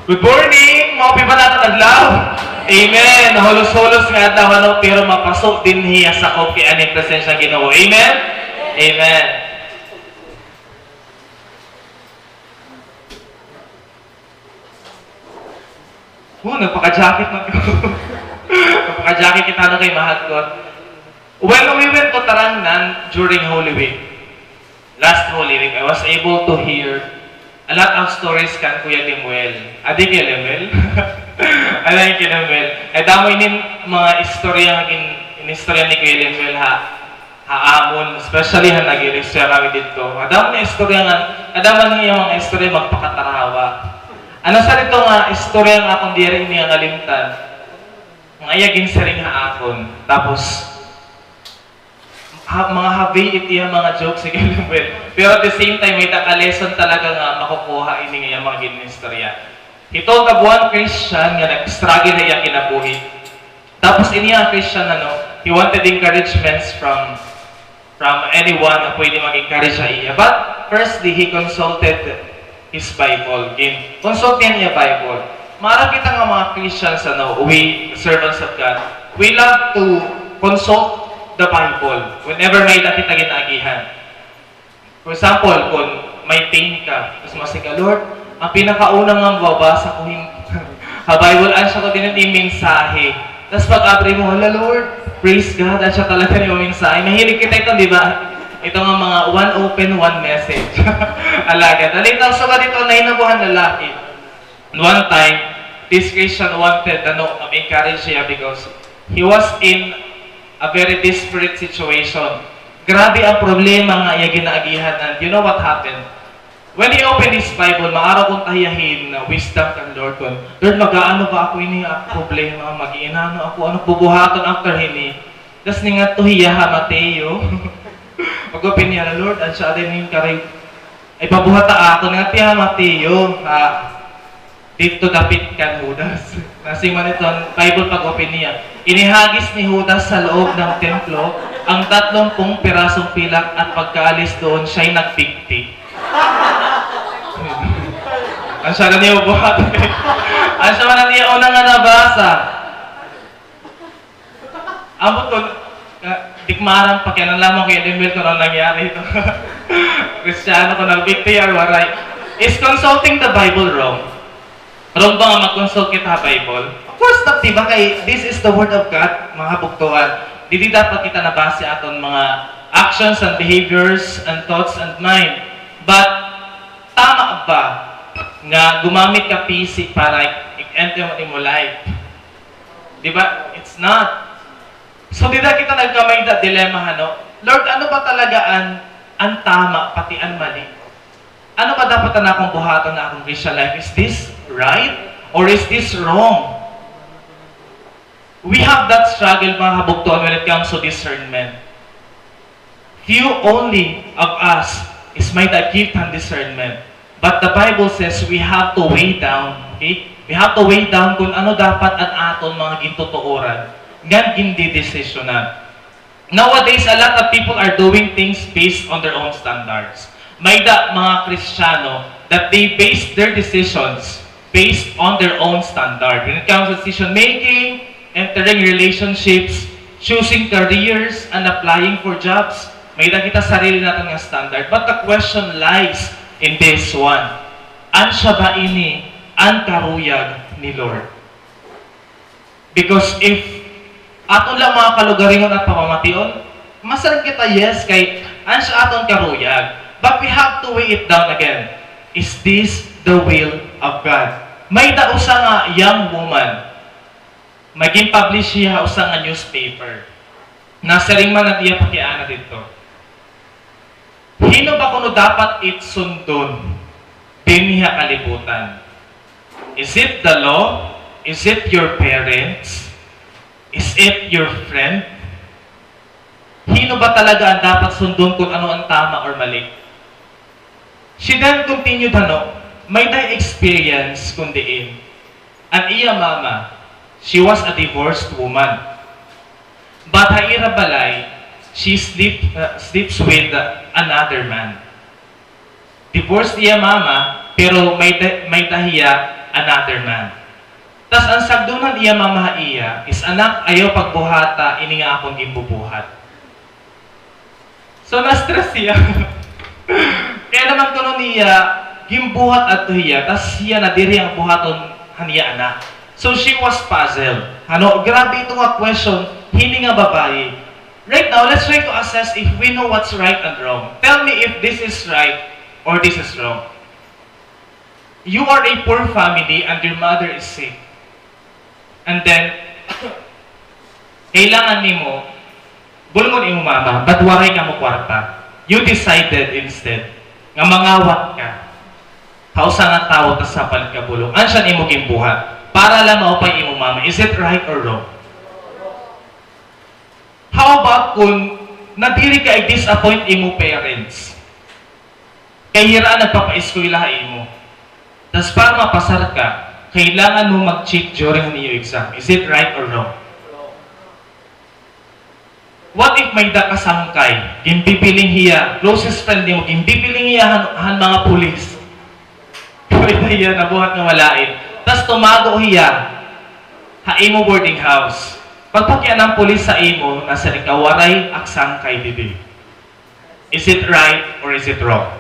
Good morning, mga pibanata adlaw. Amen. Holos-holos nga adlaw ano, pero mapasok din hiya sa okay ani presensya Ginoo. Amen. Amen. Nagpaka-jacket na ko. Nagpaka-jacket kita na kay mahal ko. When we went to Tarangnan during Holy Week, last Holy Week, I was able to hear a lot of stories kan Kuya Lemuel. Adi kay Lemuel? Alay kay Lemuel. Ay damo inin mga istorya in-istorya ni Kuya Lemuel haamon, especially ha nag-i-istorya kami dito. Adamo na istorya nga, adamo niya mga istorya magpakatarawa. Ano sa dito nga istorya nga akong diri niya ngalimtan. Nga ayagin sa ring haakon. Tapos mga habi iti mga jokes sige Lemuel. Pero at the same time may taka-lesson talaga nga makukuha ini nga mga ginistorya. He told a one Christian nga nag-struggle na iya kinabuhi. Tapos ini ang Christian he wanted encouragements from anyone na pwede mag-encourage sa iya. But firstly, he consulted his Bible. Consult niya Bible. Mara kita nga mga Christians we servants of God, we love to consult the Bible whenever may nakita ginaagihan. For example, kung may pain ka, tapos masika, Lord, ang pinakaunang nga mababasa ko Bible, an siya ko din yung mensahe. Tapos pag-abri mo, hala Lord, praise God, an siya talaga yung mensahe. Mahilig kita ito, di ba? Ito nga mga one open, one message. Alaga. Alita, so ka dito na inabuhan lalaki. One time, this Christian wanted, encourage siya because he was in a very desperate situation. Grabe ang problema nga iya ginaagihan. And you know what happened? When he opened his Bible, maaraw kong tayahin na wisdom kan Lord kon. Lord, mag-aano ba ako ini problema? Mag-iinano ako? Ano bubuhaton after hini? Das ni nga tuhiya ha Mateo. Mag-open niya na, Lord, at siya din yung karay. Ay pabuhata ako nga tiya Mateo. Dito dapit kan Judas. Kasi man ito, Bible pag-open niya. Inihagis ni Judas sa loob ng templo ang 30 pirasong pilak at pagkaalis doon, siya'y nagpikti. Ang siya na niya ubuhat. Ang siya na niya unang nga nabasa. Ang butod, dikmaran pa kaya nang lamang kaya Lemuel kung ano nangyari ito. Kristyano ko nagpikti or waray. Is consulting the Bible wrong? Wrong ba nga mag-consult kita Bible? Of course, diba kay this is the Word of God, mga buktuan. Dili dapat kita nabase aton mga actions and behaviors and thoughts and mind. But, tama ba nga gumamit ka PC para i-enter mo life? Diba? It's not. So, dida kita nagkamay na dilemma, Lord, ano ba talaga ang tama, pati ang mali? Ano ba dapat na akong buhaton na akong Christian life? Is this right? Or is this wrong? We have that struggle, mga kabuktuan, when it comes to discernment. Few only of us is may that gift and discernment. But the Bible says we have to weigh down, okay? We have to weigh down kung ano dapat ang aton mga gintutuoran. Gan hindi desisyonan. Nowadays, a lot of people are doing things based on their own standards. May mga Kristiyano that they base their decisions based on their own standard. When it comes to decision making, entering relationships, choosing careers, and applying for jobs, may kita sarili natin ng standard. But the question lies in this one. Ansya ba ini ang karuyag ni Lord? Because if aton lang mga kalugaringon at pamamation, masarap kita yes kay ansya aton karuyag. But we have to weigh it down again. Is this the will of God? May usa nga young woman, maging publish siya usa nga newspaper. Nasa ring man at iya pakiana dito. Hino ba kuno dapat itsundon dinhi kalibutan? Is it the law? Is it your parents? Is it your friend? Hino ba talaga ang dapat sundon kung ano ang tama or mali? She then continued, may na-experience kundiin. Ang iya mama, she was a divorced woman. But haira balay, she sleeps with another man. Divorced iya mama, pero may tahiya another man. Tas ang sagdunan iya mama iya is anak ayaw pagbuhata ini nga akong gimbubuhat. So na-stress siya. Kaya naman kuno niya gimbuhat ato hiya tas siya na diri ang buhaton haniya anak. So she was puzzled. Ano, grabe ito nga question, hini nga babae. Right now, let's try to assess if we know what's right and wrong. Tell me if this is right or this is wrong. You are a poor family and your mother is sick. And then, kailangan nimo bulungon imo mama, but waray ka mo kwarta. You decided instead nga mangawat ka. Hausa nga tao tas sapal ka bulong. Ansyan imo gimbuhat para lang maupay imo mama. Is it right or wrong? How about kung nadiri ka i-disappoint imo parents? Kay hiraan nagpapa-eskwela imo. Tas para mapasar ka, kailangan mo mag-cheat during niyo exam. Is it right or wrong? What if may dakasangkay, gimpipiling hiya, closest friend mo, gimpipiling hiya han mga pulis. Pwede hiya, nabuhat nga walain. Tas tumago hiya, ha imo boarding house. Pagpakyan ng pulis sa imo, nasa kawaray aksangkay bibi. Is it right or is it wrong?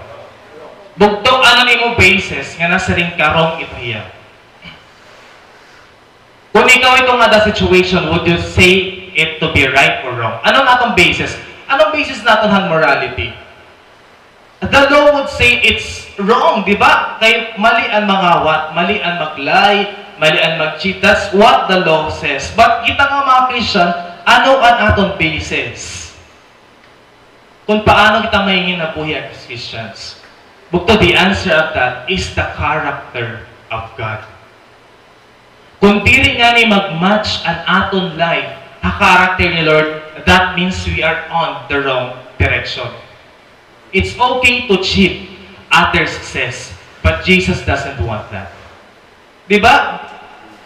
Bugtong ano imo basis nga nasa ring karong ito hiya. Kung ikaw itong ada situation, would you say it to be right or wrong? Anong atong basis? Anong basis natin ang morality? The law would say it's wrong, di ba? Kay mali ang mangawat, mali ang maglay, mali ang mag-cheat. That's what the law says. But kita nga mga Christian, ano ang atong basis? Kung paano kita mahingin na buhay as Christians? Bukto, the answer of that is the character of God. Kung diri nga ni mag-match ang aton life, ang character ni Lord, that means we are on the wrong direction. It's okay to cheat other success, but Jesus doesn't want that. Diba?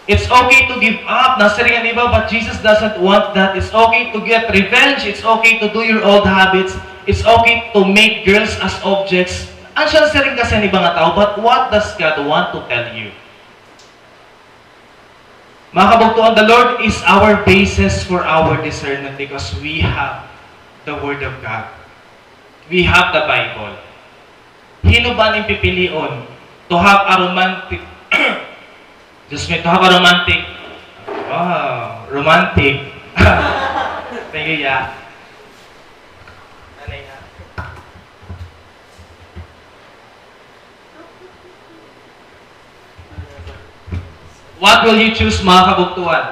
It's okay to give up, nasariyan iba, but Jesus doesn't want that. It's okay to get revenge. It's okay to do your old habits. It's okay to make girls as objects. Ansyan sa rin kasi ni mga tao, but what does God want to tell you? Mga kabugtuan, the Lord is our basis for our discernment because we have the Word of God. We have the Bible. Hino ba ning pipilion to have a romantic just me to have a romantic romantic thank you, yeah. What will you choose, mga kabugtuan?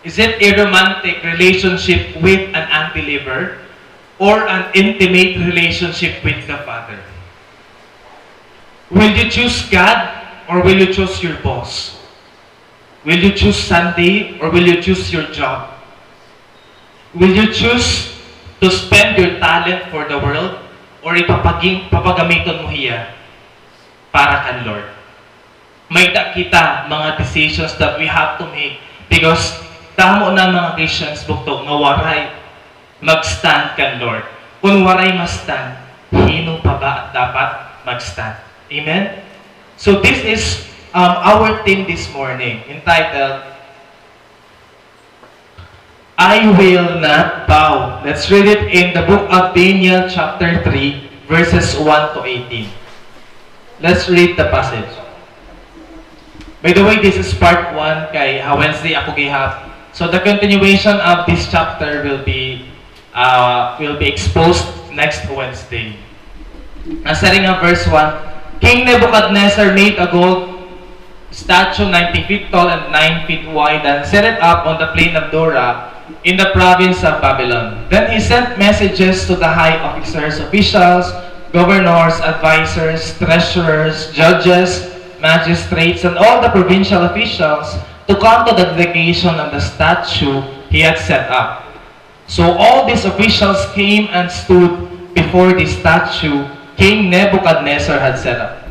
Is it a romantic relationship with an unbeliever or an intimate relationship with the Father? Will you choose God or will you choose your boss? Will you choose Sunday or will you choose your job? Will you choose to spend your talent for the world or papagamiton mo hiya para kan Lord? May kita mga decisions that we have to make because tamo na mga Christians bukto nga waray mag-stand kan Lord. Kung waray ma-stand, hino pa ba at dapat mag-stand? Amen? So this is our theme this morning entitled, I will not bow. Let's read it in the book of Daniel chapter 3 verses 1 to 18. Let's read the passage. By the way, this is part 1 kay Wednesday ako gihap. So the continuation of this chapter will be exposed next Wednesday. Nasa ring ang verse 1, King Nebuchadnezzar made a gold statue 90 feet tall and 9 feet wide and set it up on the plain of Dura in the province of Babylon. Then he sent messages to the high officers, officials, governors, advisors, treasurers, judges, magistrates, and all the provincial officials to come to the dedication of the statue he had set up. So all these officials came and stood before the statue King Nebuchadnezzar had set up.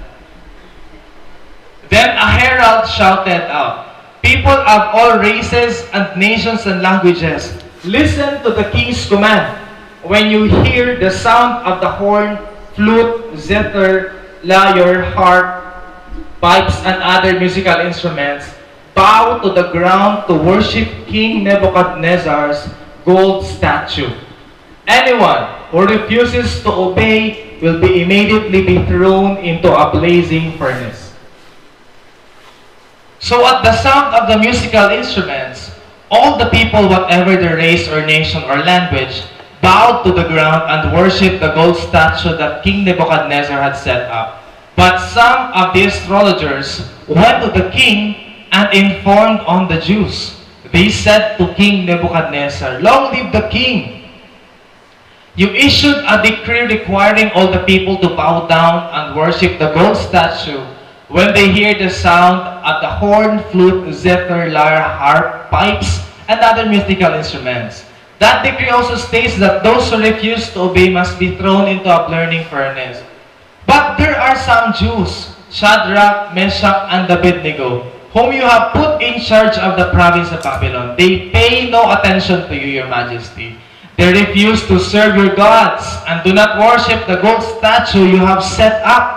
Then a herald shouted out, People of all races and nations and languages, listen to the king's command. When you hear the sound of the horn, flute, zither, lyre, harp, pipes, and other musical instruments, bow to the ground to worship King Nebuchadnezzar's gold statue. Anyone who refuses to obey will be immediately be thrown into a blazing furnace. So at the sound of the musical instruments, all the people, whatever their race or nation or language, bowed to the ground and worshipped the gold statue that King Nebuchadnezzar had set up. But some of the astrologers went to the king and informed on the Jews. They said to King Nebuchadnezzar, "Long live the king! You issued a decree requiring all the people to bow down and worship the gold statue when they hear the sound of the horn, flute, zither, lyre, harp, pipes, and other musical instruments. That decree also states that those who refuse to obey must be thrown into a burning furnace. But there are some Jews, Shadrach, Meshach, and Abednego, whom you have put in charge of the province of Babylon. They pay no attention to you, your majesty. They refuse to serve your gods and do not worship the gold statue you have set up."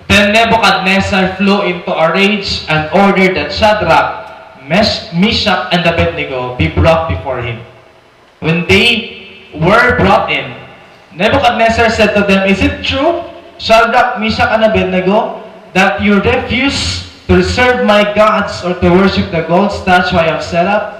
Then Nebuchadnezzar flew into a rage and ordered that Shadrach, Meshach, and Abednego be brought before him. When they were brought in, Nebuchadnezzar said to them, "Is it true, Shadrach, Meshach, and Abednego, that you refuse to serve my gods or to worship the gold statue I have set up?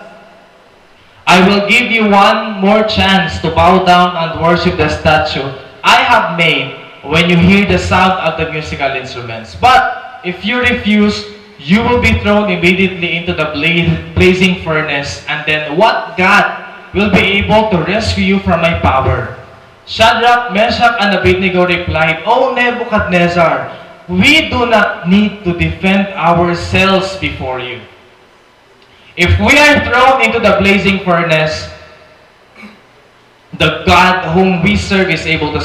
I will give you one more chance to bow down and worship the statue I have made when you hear the sound of the musical instruments. But if you refuse, you will be thrown immediately into the blazing furnace, and then what God will be able to rescue you from my power?" Shadrach, Meshach, and Abednego replied, "O Nebuchadnezzar, we do not need to defend ourselves before you. If we are thrown into the blazing furnace, the God whom we serve is able to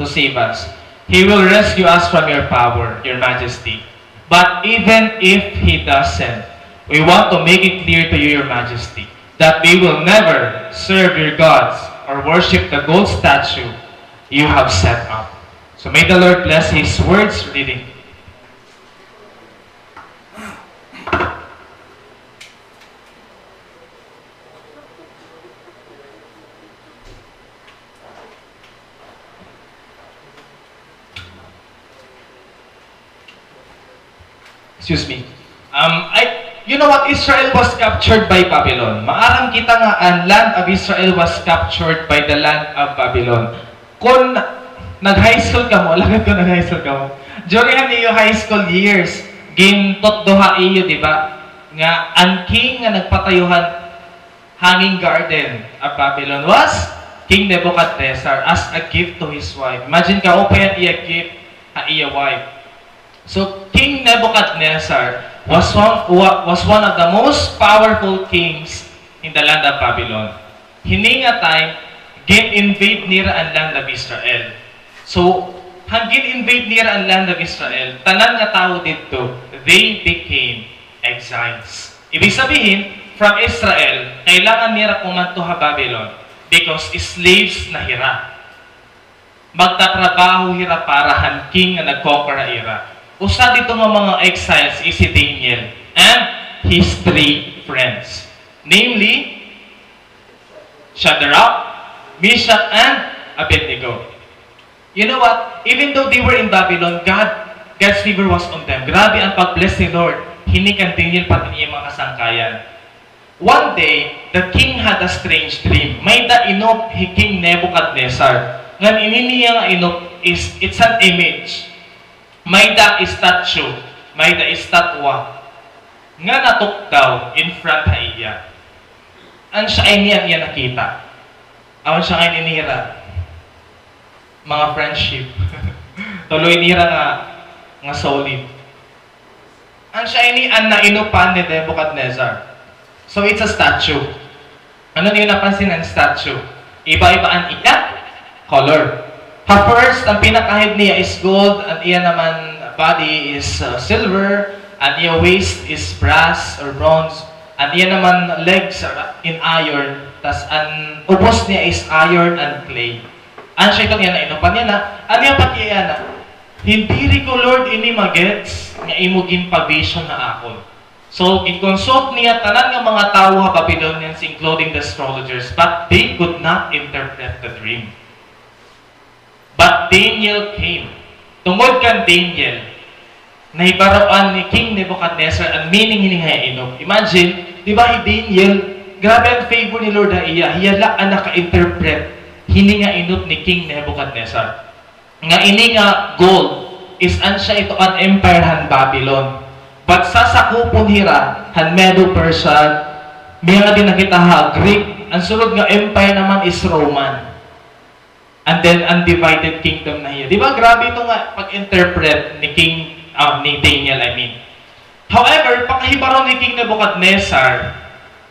save us. He will rescue us from your power, your majesty. But even if he doesn't, we want to make it clear to you, your majesty, that we will never serve your gods or worship the gold statue you have set up." So may the Lord bless his words reading. Excuse me. You know what? Israel was captured by Babylon. Maarang kita nga ang land of Israel was captured by the land of Babylon. Kung nag-high school ka mo, alagad ko nag-high school ka mo, during niyo high school years, gintot doha iyo, di ba? Nga, ang king nga nagpatayuhan hanging garden of Babylon was King Nebuchadnezzar as a gift to his wife. Imagine ka, open iya gift ha iya wife. So, King Nebuchadnezzar was one of the most powerful kings in the land of Babylon. Hini nga time, gin-invade nira ang land of Israel. So, hang gin-invade nira ang land of Israel, tanan nga tao dito, they became exiles. Ibig sabihin, from Israel, kailangan nira kumanto ha Babylon because slaves na hira. Magtatrabaho hira para han king nga nag-conquer na ira. Usa dito nga mga exiles is si Daniel and his three friends. Namely, Shadrach, Meshach, and Abednego. You know what? Even though they were in Babylon, God's favor was on them. Grabe ang pag-bless ni Lord. Hinik ang Daniel pati niya mga kasangkayan. One day, the king had a strange dream. May inop King Nebuchadnezzar. Ngan ininiya nga inop is, it's an image. May statue, may estatwa, nga natok daw in front ha iya. Ang siya ay niya nakita. Awan siya ay ninira. Mga friendship. Tuloy nira nga solid. Ang siya ay ni ang nainupan ni Nebuchadnezzar. So it's a statue. Ano niyo napansin ang statue? Iba-iba ang color. First, ang pinakahid niya is gold, and iya naman body is silver, and iya waist is brass or bronze, and iya naman legs are in iron, tas ang ubos niya is iron and clay. Ano siya itong yan na inupan niya na, ano yung pati yan na, hindi rin ko Lord ini magets, nga imo ginpa-vision na akon. So, i-consult niya tanan nga mga tao ha Babylonians, including the astrologers, but they could not interpret the dream. But Daniel came. Tungod kan Daniel, nahibaroan ni King Nebuchadnezzar ang meaning hiningay inog. Imagine, di ba Daniel, grabe ang favor ni Lord na iya. Hiyala ang naka-interpret hininga inot ni King Nebuchadnezzar. Nga ini nga gold is ansya ito an empire han Babylon. But sa sakupon hira, han Medo-Persian, may nga din nakita ha, Greek, ang sunod nga empire naman is Roman. And then, undivided kingdom na hiya. Di ba, grabe ito nga pag-interpret ni ni Daniel, I mean. However, pagkahibaron ni King Nebuchadnezzar,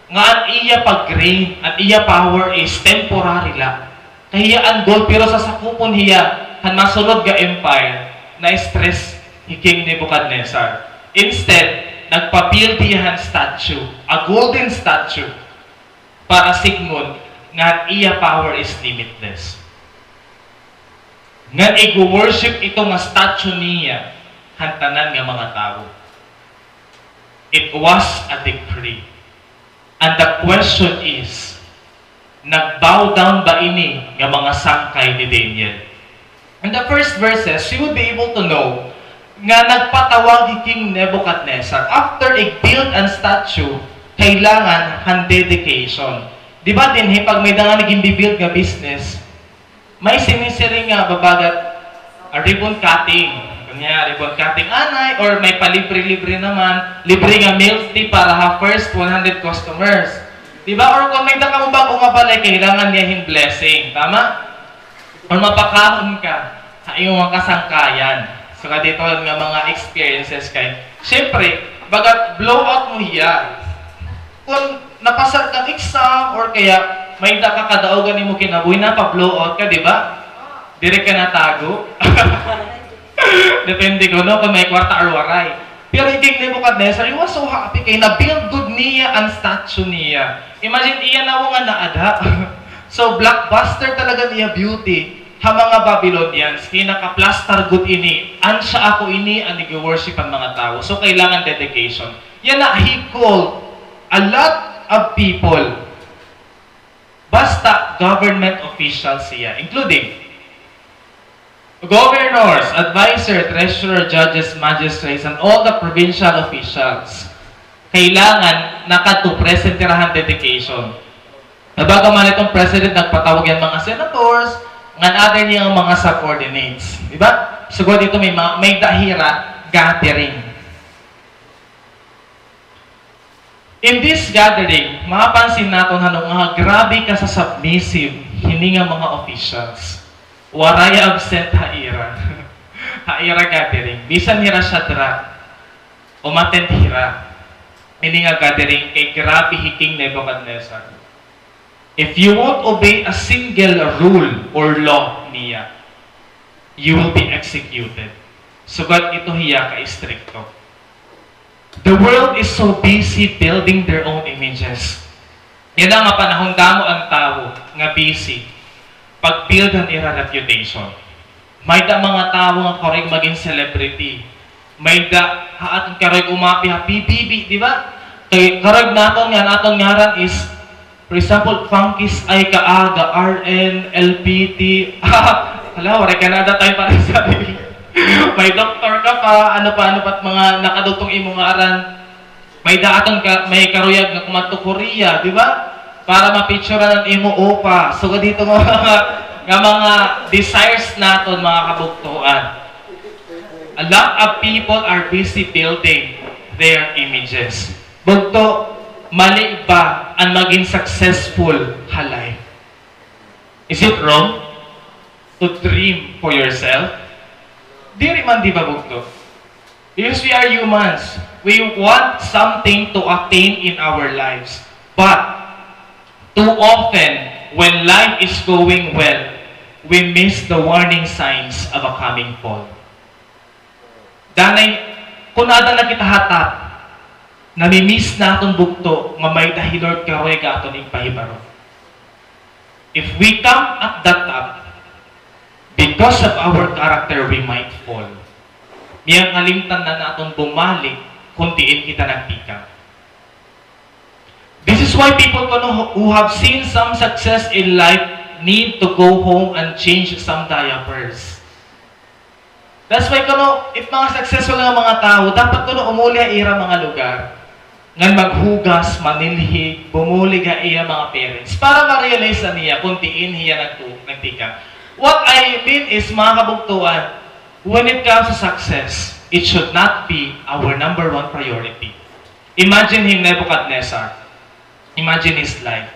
nga ang iya pag-reign, ang iya power is temporary lang. Kahiya ang gold, pero sa sakupon hiya, han masunod nga empire, na-stress ni King Nebuchadnezzar. Instead, nagpa-build diyan statue, a golden statue, para sigmon nga iya power is limitless. Nga i-worship ito nga statue niya, hantanan nga mga tao. It was a decree. And the question is, nag-bow down ba ini nga mga sangkay ni Daniel? In the first verses, you would be able to know nga nagpatawag ni King Nebuchadnezzar after i-build ang statue, kailangan han dedication. Di ba din, pag may dangan naging bibuild nga business, may sinisiring nga babagat ribbon cutting. Kanya, ribbon cutting anay, or may palibre-libre naman, libre nga milk tea para ha first 100 customers. Di ba? Or kung may daka mo ba kung balay, kailangan niya hin blessing. Tama? Or mapakahon ka sa iyong mga kasangkayan. So, dito nga mga experiences kay. Siyempre, bagat blowout mo hiya. Kung napasar kang exam, or kaya may daka kadaogan mo kinabuhi na, pa-blowout ka, di ba? Dire ka natago. Depende ko, no? Kung may kwarta or waray. Pero King Nebuchadnezzar, he was so happy kay na-build good niya ang statue niya. Imagine, iyan na nga naada. So, blockbuster talaga niya beauty. Ha mga Babylonians, kinaka-plaster good ini. Ansya ako ini, ang nag-worship ang mga tao. So, kailangan dedication. Yan na, he called a lot of people. Basta government officials siya, including governors, advisor, treasurer, judges, magistrates, and all the provincial officials. Kailangan nakatu-presentirahan dedication. Nabaga man itong president, nagpatawag yan mga senators, ngan other niyang mga subordinates. Diba? Siguro dito may dahira, gathering. In this gathering, mapapansin natin nga grabe ka sa submissive, hininga mga officials. Waraya absent haira. Haira gathering. Bisan hira siya dra. Umattend hira. Hininga gathering kay grabe hiking Nebuchadnezzar. If you won't obey a single rule or law niya, you will be executed. Sugat ito hiya ka-stricto. The world is so busy building their own images. Yan ang panahon damo ang tao nga busy pag-build ang ira reputation. May da mga tao nga korek maging celebrity. May da haat kareg umapi happy bibi, di ba? Kay kareg naton yan aton ngaran is, for example, Funkies ay kaaga, RN, LPT, hala, wala ka na tayo para sa may doktor ka pa, ano pa mga nakadugtong imong aran. May daatong may karuyag nga kumadto Korea, di ba? Para ma-picturean ang imo opa. So dito nga mga desires naton mga kabugtuan. A lot of people are busy building their images. Bugto, mali ba ang maging successful halay? Is it wrong to dream for yourself? Diri man di ba bugto? Because we are humans, we want something to attain in our lives. But too often, when life is going well, we miss the warning signs of a coming fall. Danay, kung nada na kita hatap, nami-miss na atong bugto, nga may dahilord karoy ka aton ing pahibaro. If we come at that top, because of our character, we might fall. Miyang kalimtan na naton bumalik kung diin kita nagtikang. This is why people who have seen some success in life need to go home and change some diapers. That's why if mga successful nga mga tao, dapat umuli ira mga lugar. Ngan maghugas, manilhig, bumuli ga iya mga parents para ma-realize niya kung diin hiya nagtika. What I mean is mga kabugtuan, when it comes to success, it should not be our number one priority. Imagine him, Nebuchadnezzar. Imagine his life.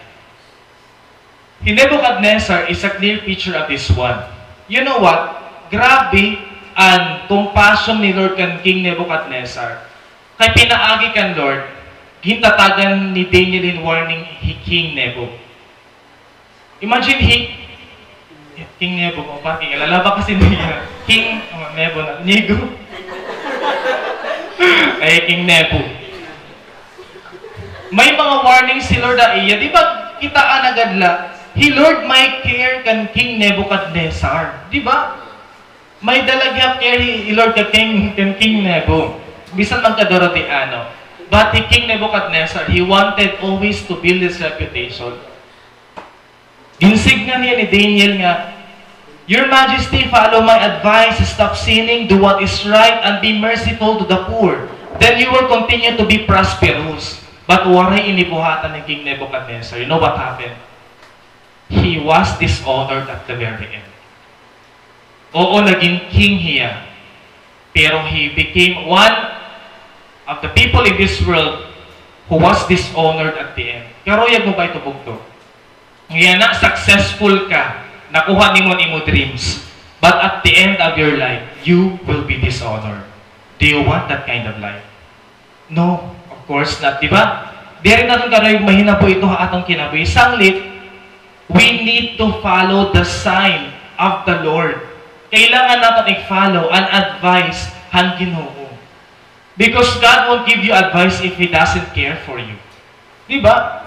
Nebuchadnezzar is a clear picture of this one. You know what? Grabe ang compassion ni Lord kan King Nebuchadnezzar. Kay pinaagi kan Lord, hintatagan ni Daniel in warning King Nebu. Imagine King Nebu, o pa, ilalaba kasi niya. King Nebu na, Nego. Ay, King Nebu. May mga warnings si Lord iya. Di ba kitaan agadla? Lord may care kan King Nebuchadnezzar. Di ba? May dalagyap care Lord kan King Nebu. Bisan magkadoratiano. But King Nebuchadnezzar, he wanted always to build his reputation. Insigna niya ni Daniel nga, Your Majesty, follow my advice, stop sinning, do what is right, and be merciful to the poor. Then you will continue to be prosperous. But waray inibuhatan ni King Nebuchadnezzar. You know what happened? He was dishonored at the very end. Oo, naging king hiya. Pero he became one of the people in this world who was dishonored at the end. Karoyag mo ba ito bugto? Ngayon na, successful ka. Nakuha ni mo dreams. But at the end of your life, you will be dishonored. Do you want that kind of life? No, of course not. Diba? Di rin natin karoy mahina po ito atong kinabuhi. Sanglit, we need to follow the sign of the Lord. Kailangan natin i-follow and advise ang Ginoo. Because God won't give you advice if He doesn't care for you. Diba?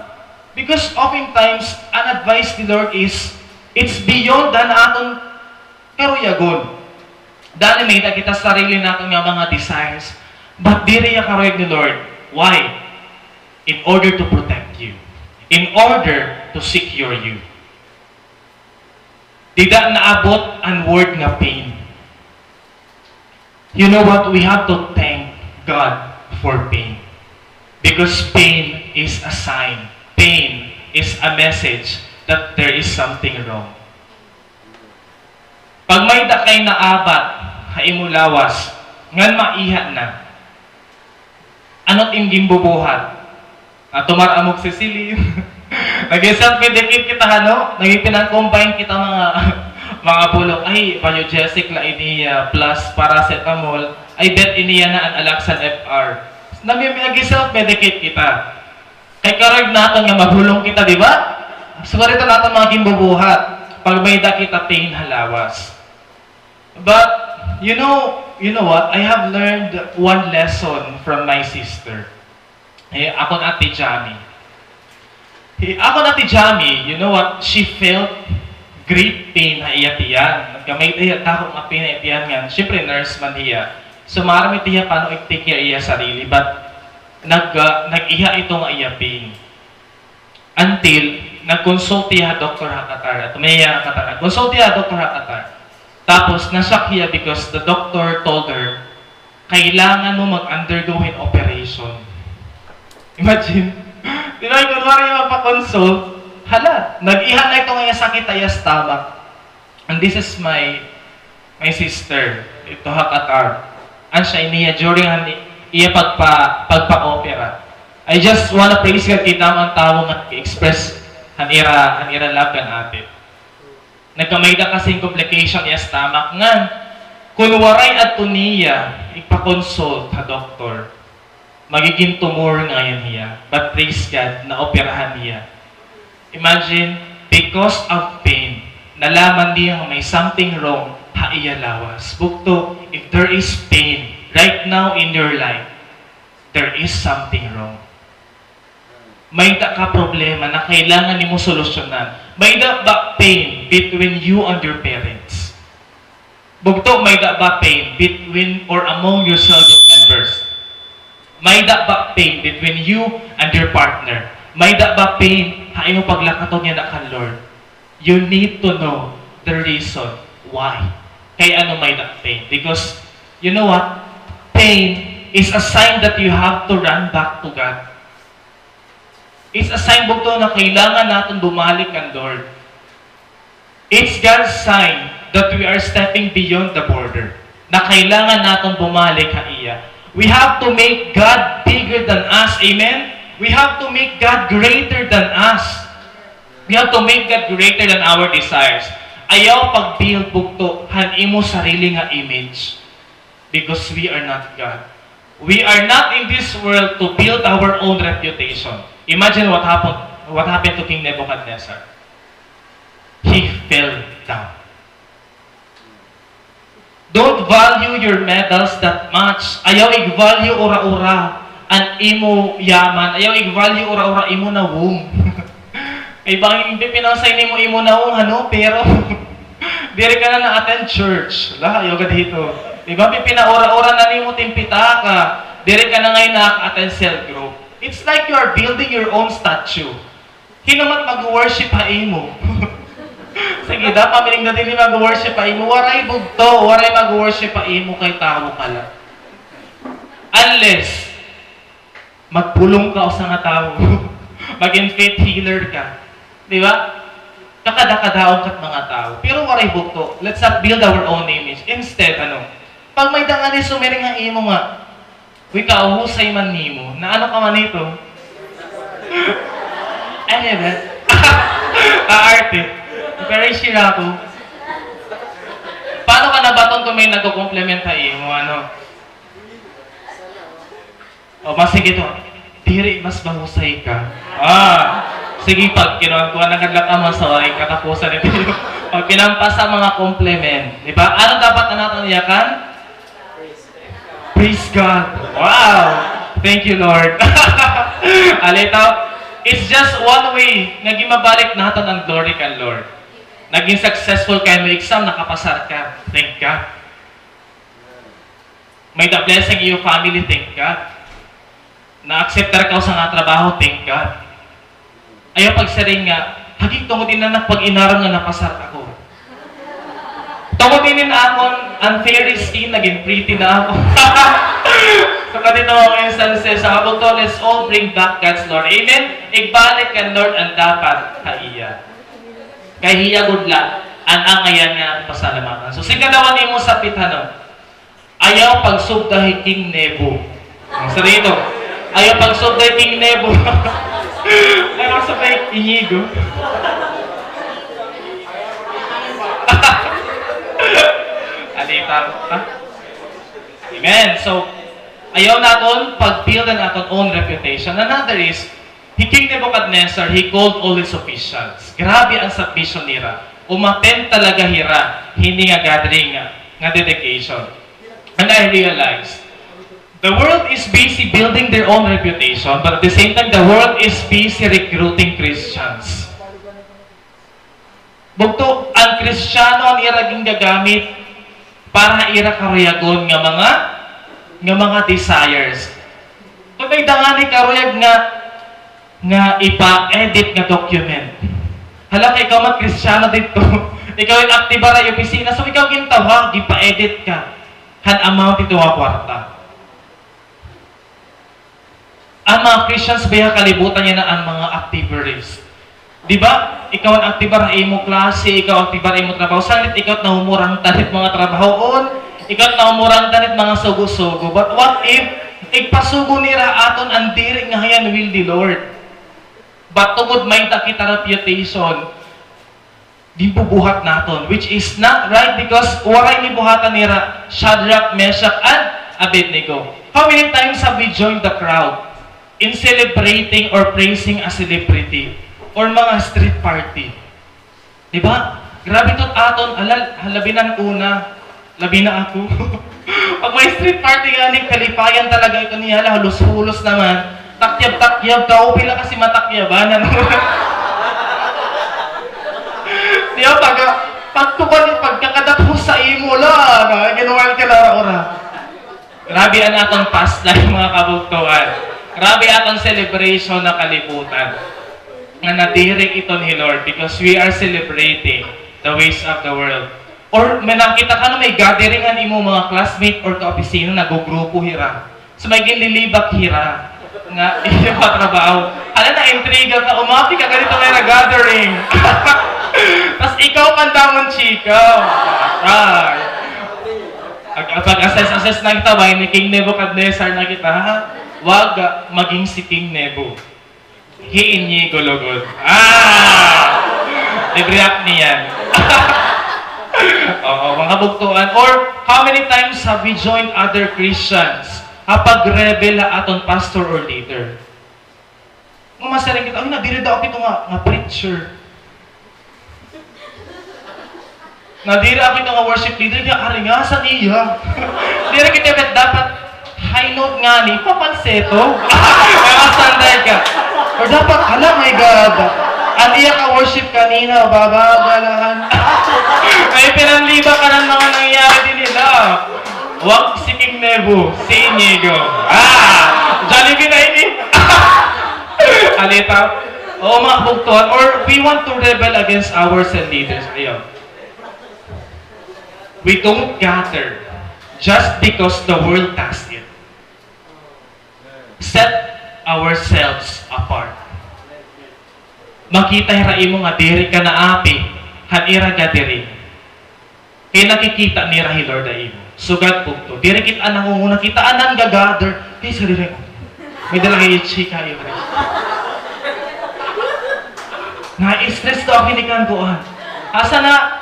Because oftentimes, an advice ni Lord is, it's beyond na atong karuyagon. Dahil may kita sarili natin nga mga desires. But diri ya karoyag ni Lord. Why? In order to protect you. In order to secure you. Dida naabot ang word nga pain. You know what? We have to thank God for pain. Because pain is a sign. Pain is a message that there is something wrong. Pag may dakay na abat, haimulawas, ngan maiha na, anot inging bubuhat? Tumaramog si Silly. Nag-self-medicate kita, nag-pinang-combine kita mga bulok. Ay, Biogesic la iniya plus paracetamol. Ay, bet iniya na ang Alaxan FR. Nag-self-medicate kita. Kay karag natin nga maghulong kita, di ba? Siguro ito natin mga gimbubuhat. Pag may da kita, pain halawas. But, you know what? I have learned one lesson from my sister. Ako na Ate Jamie. Ako na Ate Jamie, you know what? She felt great pain na iyatiyan. Nagkamay tayo takot nga pain na iyatiyan nga. Siyempre, nurse man hiya. So, marami tiya paano i-take care iya sarili. But, nag-iha ito nga iya pain. Until, nag-consult tiya Dr. Hakatar. At may Hakatar. Consult tiya Dr. Hakatar. Tapos, nasyak hiya because the doctor told her, kailangan mo mag-undergo an operation. Imagine, di ba, kunwari yung magpa-consult, hala, nag-iha na ito nga sakit ay stomach. And this is my sister, ito Hakatar. And siya iniya during iya pagpa-opera. I just wanna praise God kita ang tao nga i-express hanira love kan ate. Nagkamay na kasing complication iya stomach nga. Kunwaray at tuniya, ipa-consult ha doktor. Magiging tumor ngayon niya. But praise God, na-operahan niya. Imagine, because of pain, nalaman niya may something wrong, haiyalawas. Bukto, if there is pain right now in your life, there is something wrong. May da ka problema na kailangan ni mo solusyonan. May da ba pain between you and your parents? Bugto, may da ba pain between or among your cell group members? May da ba pain between you and your partner? May da ba pain hain mo paglakaton niya na kan Lord? You need to know the reason why. Kaya ano may da pain? Because, you know what? Pain is a sign that you have to run back to God. It's a sign bugto na kailangan natin bumalik kan Lord. It's God's sign that we are stepping beyond the border. Na kailangan natin bumalik ha iya. We have to make God bigger than us. Amen? We have to make God greater than us. We have to make God greater than our desires. Ayaw pag-build bugto, han-imo sarili nga image. Because we are not God. We are not in this world to build our own reputation. Imagine what happened to King Nebuchadnezzar. He fell down. Don't value your medals that much. Ayaw i-value ora-ora ang imo yaman. Ayaw i-value ora-ora imo na womb. Ay bang hindi pinansay nimo imo na womb, ano? Pero dire ka na na-attend church. Wala, ayaw ka dito. Diba, pinaora-ora na nimo timpita ka. Dire ka na ngayon na-attend cell group. It's like you are building your own statue. Hinamat mag-worship ha imo. Sige, pamiling na din mag-worship pa imo. Waray bugto, waray mag-worship pa imo kay tao ka lang. Unless, magpulong ka o sa nga tao. Maging faith healer ka. Di ba? Kakadakadaon kat mga tao. Pero waray bugto. Let's not build our own image. Instead, pag may dangan sumiring ang imo nga, uy, kauhusay man nimo. Na ano ka man ito? Ano ba? Arte. Pero sira ako. Paano ka nabaton kung may nagko-compliment sa iyo? O, mas sige to. Diri, mas mahusay ka. Sige, pag kinuha ko na naglakamang sa oray, katapusan ito. Pag pinampas sa mga compliment. Diba? Ano dapat na natin iyakan? Praise God. Wow! Thank you, Lord. Alito, it's just one way nga gimabalik natin ang glory kan Lord. Naging successful kayo may exam, nakapasar ka. Thank God. May the blessing yung family, thank God. Na-accept ka sa nga trabaho, thank God. Ayaw pagsaring nga, haging tungod din na pag-inaram nga napasar ako. Tungod din na akong unfair skin, naging pretty na ako. So kanito mga instances, sa abog to, let's all bring back God's Lord. Amen? Igbalik kan Lord ang dapat kaiya. Kaya hiya gudla, ang angayan nga pasalamatan. So, sigalawan mo sa pitano, ayaw pagsubdahi King Nebo. Sarito, ayaw pagsubdahi King Nebo. Ayaw pagsubdahi Inigo. Alita, ha? Amen. So, ayaw natin pag-build ang ating own reputation. Another is, King Nebuchadnezzar, he called all his officials. Grabe ang submission nila. Umaten talaga hira, hindi nga gathering nga dedication. And I realized, the world is busy building their own reputation, but at the same time, the world is busy recruiting Christians. Bugto, ang Kristiyano ang iraging gagamit para ira karuyagon nga mga desires. Kung may dangani karuyag nga ipa-edit nga document. Hala, ikaw mag-Kristyano dito. Ikaw yung aktibara yung opisina. So, ikaw gintawag, ipa-edit ka. Han amount ito ang kwarta. Ang mga Christians ba kalibutan niya na ang mga activities? Di ba? Ikaw ang aktibara imo klase, ikaw ang aktibara imo trabaho. Sanit ikaw na humurang tanit mga trabahoon, ikaw na humurang tanit mga sugo-sugo. But what if igpasugo nira aton ang diri nga hayan will the Lord? But tungod may kita reputation, di bubuhat naton, which is not right because waray ni buhatan nira Shadrach, Meshach, and Abednego. How many times have we joined the crowd in celebrating or praising a celebrity or mga street party? Diba? Grabe tot aton, labi na una, labi na ako. Pag may street party nga, kalipayan talaga ito niya, halos-hulos naman. Takyab-takyab, kaupi lang kasi matakyaban. Diba, pagkakadatos sa imo la, ginuwal ka na ora. Grabe ang atong pastime mga kabugtuan. Grabe atong celebration na kalibutan. Nga nadirik ito ni Lord because we are celebrating the ways of the world. Or may nakita ka na may gatheringan imo mga classmate or kaopisino nagugrupo hira. So may ginlilibak hira nga iyo pa trabaho. Ala na intriga ka, umapi ka ganito may gathering. Tapos ikaw pandamon chika. Right. Pag-assess na kita ba, ni King Nebuchadnezzar na kita, ha? Wag maging si King Nebu. Hiinyi gulugod. Libre-act niyan. Oo, mga bugtuan. Or, how many times have we joined other Christians kapag rebel na aton pastor or leader? Kung masaring kita, ay, nabili daw ito nga preacher. Nadira ako ito nga worship leader, niya, ari nga, sa iya. Dira kita dapat high note nga ni, papanseto. Kaya standard ka. Or dapat, ala, my God. Aniya ka worship kanina, babagalahan. May pinanliba ka ng mga nangyayari din nila. Huwag si King Nebu, si Inigo. Jollibee na ini. Alita. Oo, mga bugtuan. Or we want to rebel against our leaders. Ayun. We don't gather just because the world does it. Set ourselves apart. Makita hira imo nga diri ka na api, hanira ka diri. Kaya nakikita ni Lord na imo. Sugat pugto. Diri kita nangunguna, kita anan gagather. Kaya sarili ko. May dalang i-chika yun. Na-stress to ang hinikan ko. Asa na,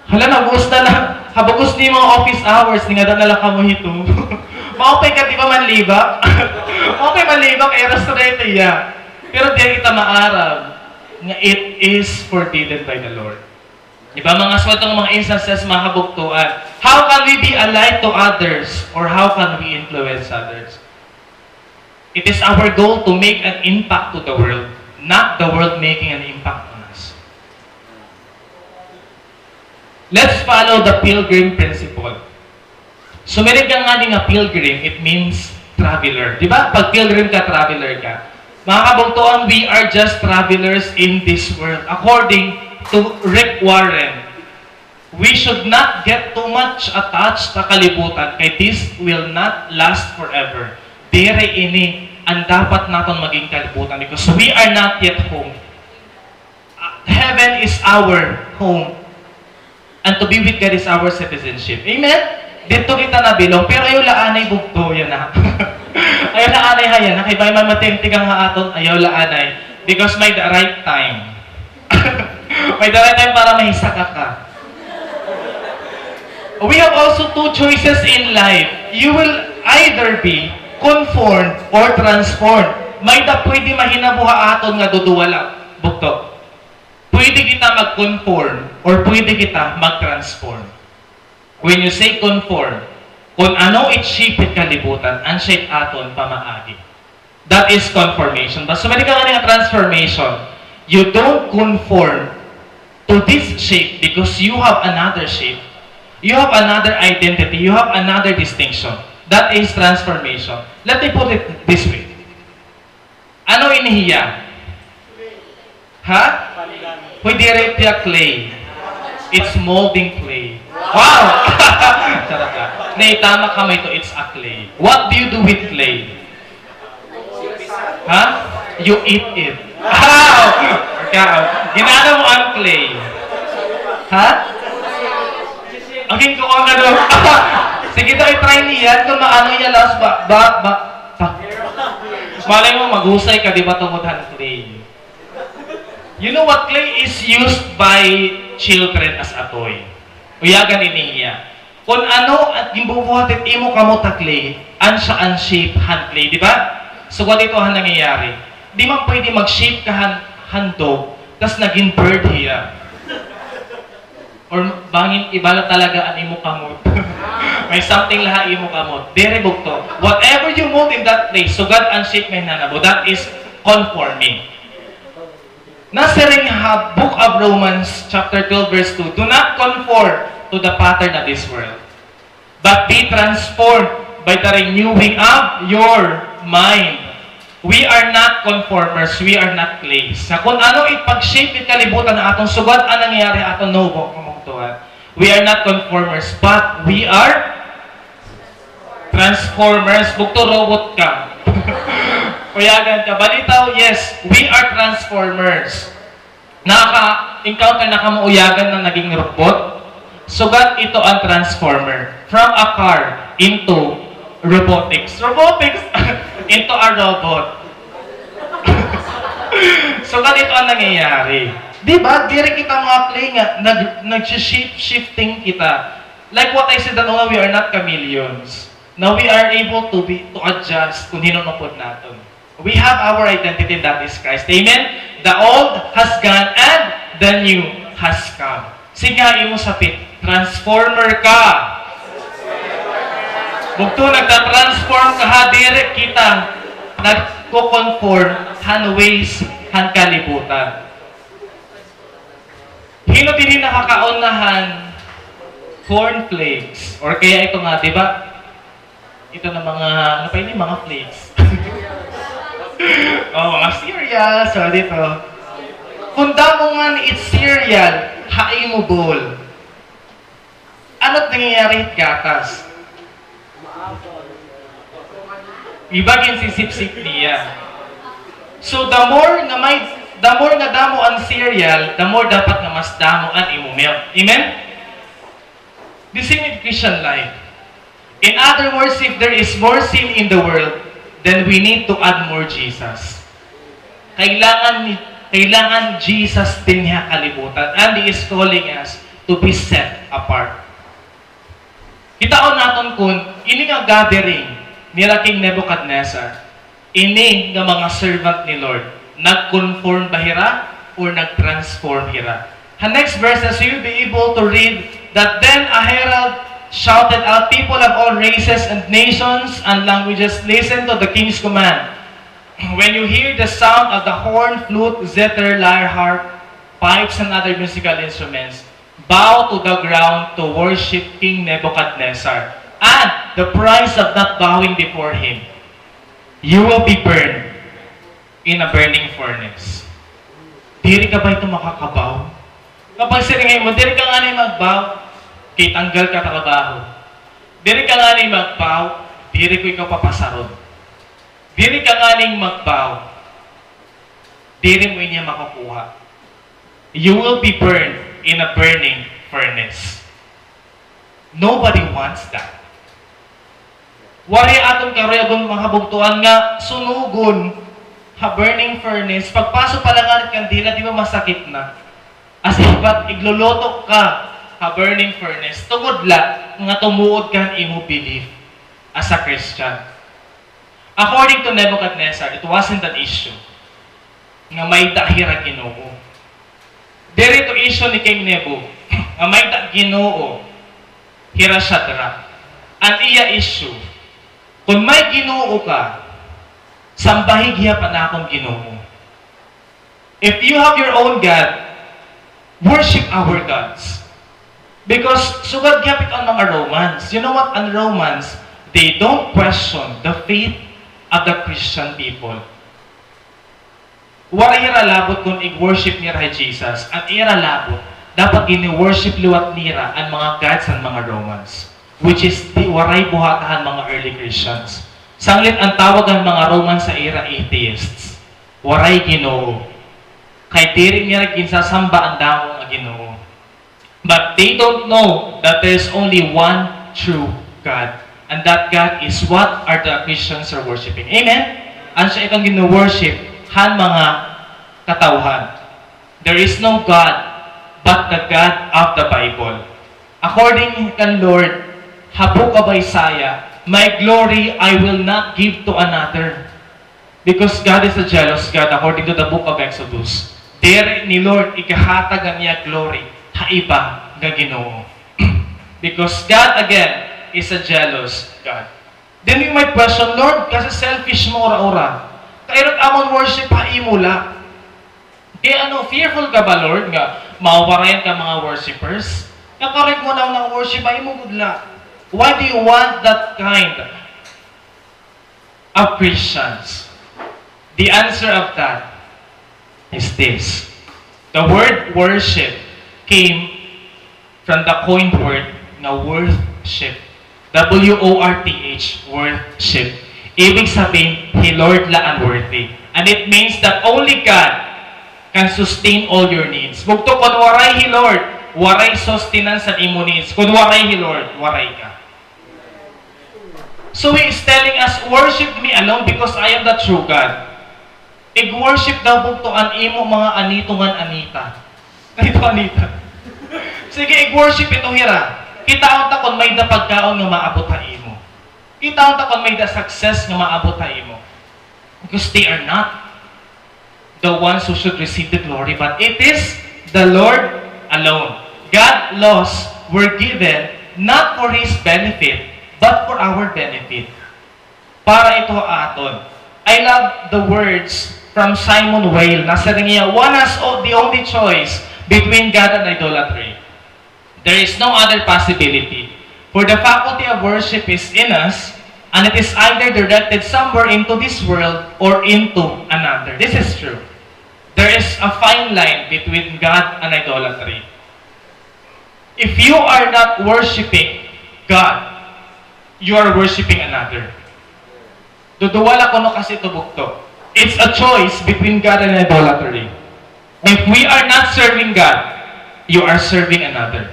hala nabus na lang. Habagos ni mga office hours, ni nga na ka mo hito. Maupay ka di ba manlibak? Okay manlibak, kaya restaurante ya. Pero di kita maarab nga it is forbidden by the Lord. Diba mga swatong mga instances, mga kabugtuan. How can we be a light to others? Or how can we influence others? It is our goal to make an impact to the world, not the world making an impact on us. Let's follow the pilgrim principle. So meron kang nga pilgrim, it means traveler. Diba? Pag pilgrim ka, traveler ka. Mga kabugtuan, we are just travelers in this world. According to Rick Warren, we should not get too much attached sa kalibutan kay this will not last forever. Dire ini ang dapat natin maging kalibutan because we are not yet home. Heaven is our home. And to be with God is our citizenship. Amen? Dito kita nabilong, pero ayaw laanay bugto yan na. Ayaw laanay hayan, nakibay man matintigang haaton, ayaw laanay. Because may the right time. May the right time para mahisaka ka. We have also two choices in life. You will either be conformed or transformed. May da pwede mahinabuha aton nga duduwala. Bugto. Pwede kita mag-conform or pwede kita mag-transform. When you say conform, kung ano it-shape kalibutan, ang shape aton pamaagi. That is conformation. But so many ka nga transformation, you don't conform to this shape because you have another shape. You have another identity. You have another distinction. That is transformation. Let me put it this way. Ano inihiya? Ha? Pwede rin tiya clay. It's molding clay. Wow! Charot ka. Naitama ka mo ito, it's a clay. What do you do with clay? Ha? You eat it. Wow! Ginana mo ang clay. Ha? Ang ko ang ano. Sige daw, i-try niyan kung maano niya last ba. Malay mo, maghusay ka, di ba tungudhan clay? You know what clay is used by children as a toy. Uyagan inihiya. Kung ano at gimbubuhatit imo kamo ta clay, an shape hand clay, di ba? So what ito ang nangyayari? Di man pwede mag-shape ka handog, tas naging bird hiya. Or bangin ibala talaga ang imo kamot. May something laha imo kamot. Dere bugto. Whatever you mold in that place, sugad ang shape may nanabo. That is conforming. Nasa ring Book of Romans, chapter 12, verse 2, do not conform to the pattern of this world, but be transformed by the renewing of your mind. We are not conformers, we are not clays. Sa kung ano ipag-shape it kalibutan na atong sugad, ang nangyayari atong nobo kumungtuhan. We are not conformers, but we are transformers. Bukto robot ka. Kuyagan ka. Balitaw, yes, we are transformers. Naka-encounter na kamuuyagan na naging robot. Sugat ito ang transformer. From a car into robotics. Robotics into a robot. Sugat ito ang nangyayari. Diba? Dire kita mga clay nga, nag-shifting kita. Like what I said, we are not chameleons. Now we are able to adjust kung hinunupod natin. We have our identity, that is Christ. Amen? The old has gone and the new has come. Sige, imo sapit, transformer ka. Bugto nagta-transform ka ha, dire kita nagko-conform han ways han kalibutan. Hino din nakakaunahan cornflakes or kaya ito nga, di ba? Ito na mga, ano pa yun, mga flakes. Oh, mga cereal. So, dito. Kung damo nga ni it's cereal, hain mo bowl. Ano't nangyayari gatas? Ibagin si sip-sip niya. So, the more nga damo ang cereal, the more dapat nga mas damo ang imumilk. Amen? The same with Christian life. In other words, if there is more sin in the world, then we need to add more Jesus. Kailangan Jesus din niya kalibutan. And He is calling us to be set apart. Kitaon natin kung ini nga gathering ni King Nebuchadnezzar, ini nga mga servant ni Lord, nag-conform ba hira or nag-transform hira? The next verses, you'll be able to read that then a herald shouted out, people of all races and nations and languages, listen to the king's command. When you hear the sound of the horn, flute, zither, lyre, harp, pipes, and other musical instruments, bow to the ground to worship King Nebuchadnezzar. And the price of not bowing before him, you will be burned in a burning furnace. Diri ka ba ito makakabaw? Kapag siningay mo, diri ka nga na magbaw, kay tanggal ka trabaho. Diri ka nga ning magbaw, diri ko ikaw papasarod. Diri ka nga ning magbaw, diri mo niya makukuha. You will be burned in a burning furnace. Nobody wants that. Wari atong karoyagon mga bugtuan nga, sunugon, ha burning furnace, pagpasok pa lang ang kandila, di ba masakit na? As if ba't igluluto ka, a burning furnace, tungod la nga tumuod ka imo belief as a Christian. According to Nebuchadnezzar, it wasn't an issue nga may dahira Ginoo. Dere to issue ni King Nebu nga may Ginoo hira Shadrach. Ang iya issue, kung may Ginoo ka, sambahig hiya pa na akong Ginoo. If you have your own God, worship our gods. Because sugad gyapit ang mga Romans. You know what? Ang Romans, they don't question the faith of the Christian people. Wala ira labot kung i-worship nila kay Jesus. At ira labot, dapat gini-worship liwat nila ang mga gods ng mga Romans. Which is, di waray buhatahan mga early Christians. Sanglit ang tawag ng mga Romans sa ira atheists. Waray Ginoo. Kay diri nila ginsasamba ang damong ang Ginoo. But they don't know that there is only one true God. And that God is what our Christians are worshiping. Amen? Ang siya itong gino-worship, han mga katauhan. There is no God but the God of the Bible. According kan Lord, habuk of Isaiah, my glory I will not give to another. Because God is a jealous God, according to the book of Exodus. There ni Lord, ikahatag ang niya glory, haiba nga Ginoo. Because God, again, is a jealous God. Then you might question, Lord, kasi selfish mo ora-ora. Kairot amon worship haimula. Kaya fearful ka ba, Lord, nga mawarayan ka mga worshipers? Nakarek mo lang ng worship, ay mo gudla. Why do you want that kind of Christians? The answer of that is this. The word worship came from the coined word na worship. W-O-R-T-H, worship. Ibig sabihin, He Lord la unworthy. And it means that only God can sustain all your needs. Bugto kon waray He Lord, waray sustenance sa imo needs. Kung waray He Lord, waray ka. So He is telling us, worship me alone because I am the true God. Ig-worship daw bugto an imo mga anitungan anita. Anito anita. Sige, ig-worship ito hira. Kitaon ta kon may da pagkaon nga maabot ha imo. Kitaon ta kon may da success nga maabot ha imo. Because they are not the ones who should receive the glory, but it is the Lord alone. God's laws were given not for His benefit, but for our benefit. Para ito aton. I love the words from Simon Weil. Nasa rin niya, one has the only choice between God and idolatry. There is no other possibility. For the faculty of worship is in us, and it is either directed somewhere into this world or into another. This is true. There is a fine line between God and idolatry. If you are not worshiping God, you are worshiping another. Duduwala ko no kasi tubukto. It's a choice between God and idolatry. If we are not serving God, you are serving another.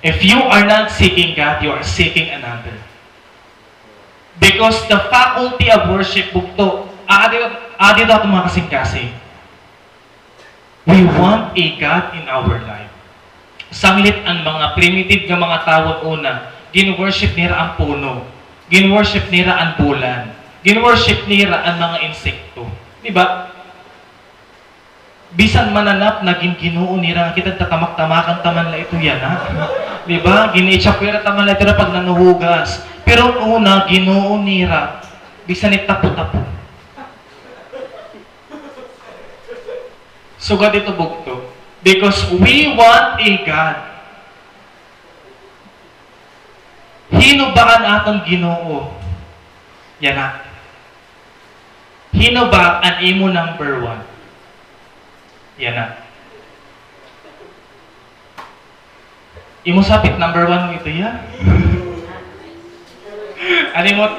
If you are not seeking God, you are seeking another. Because the faculty of worship, bukto, adi daw mga kasing-kasing. We want a God in our life. Sanglit ang mga primitive ng mga tawag una, gin-worship nila ang puno, gin-worship nila ang bulan, gin-worship nila ang mga insekto. Diba? Bisan mananap, naging Ginoo nila, kita tatamak-tamakan taman la ito yan, ha? Diba? Gini-itsapwera taman la ito na pag nanuhugas. Pero una, Ginoo nila, bisan itapo-tapo. So, God ito bugto. Because we want a God. Hinubaan atong Ginoo. Yan na. Hinuba ang imo number 1. Yan na. Imo sapit number 1 mo ito yan.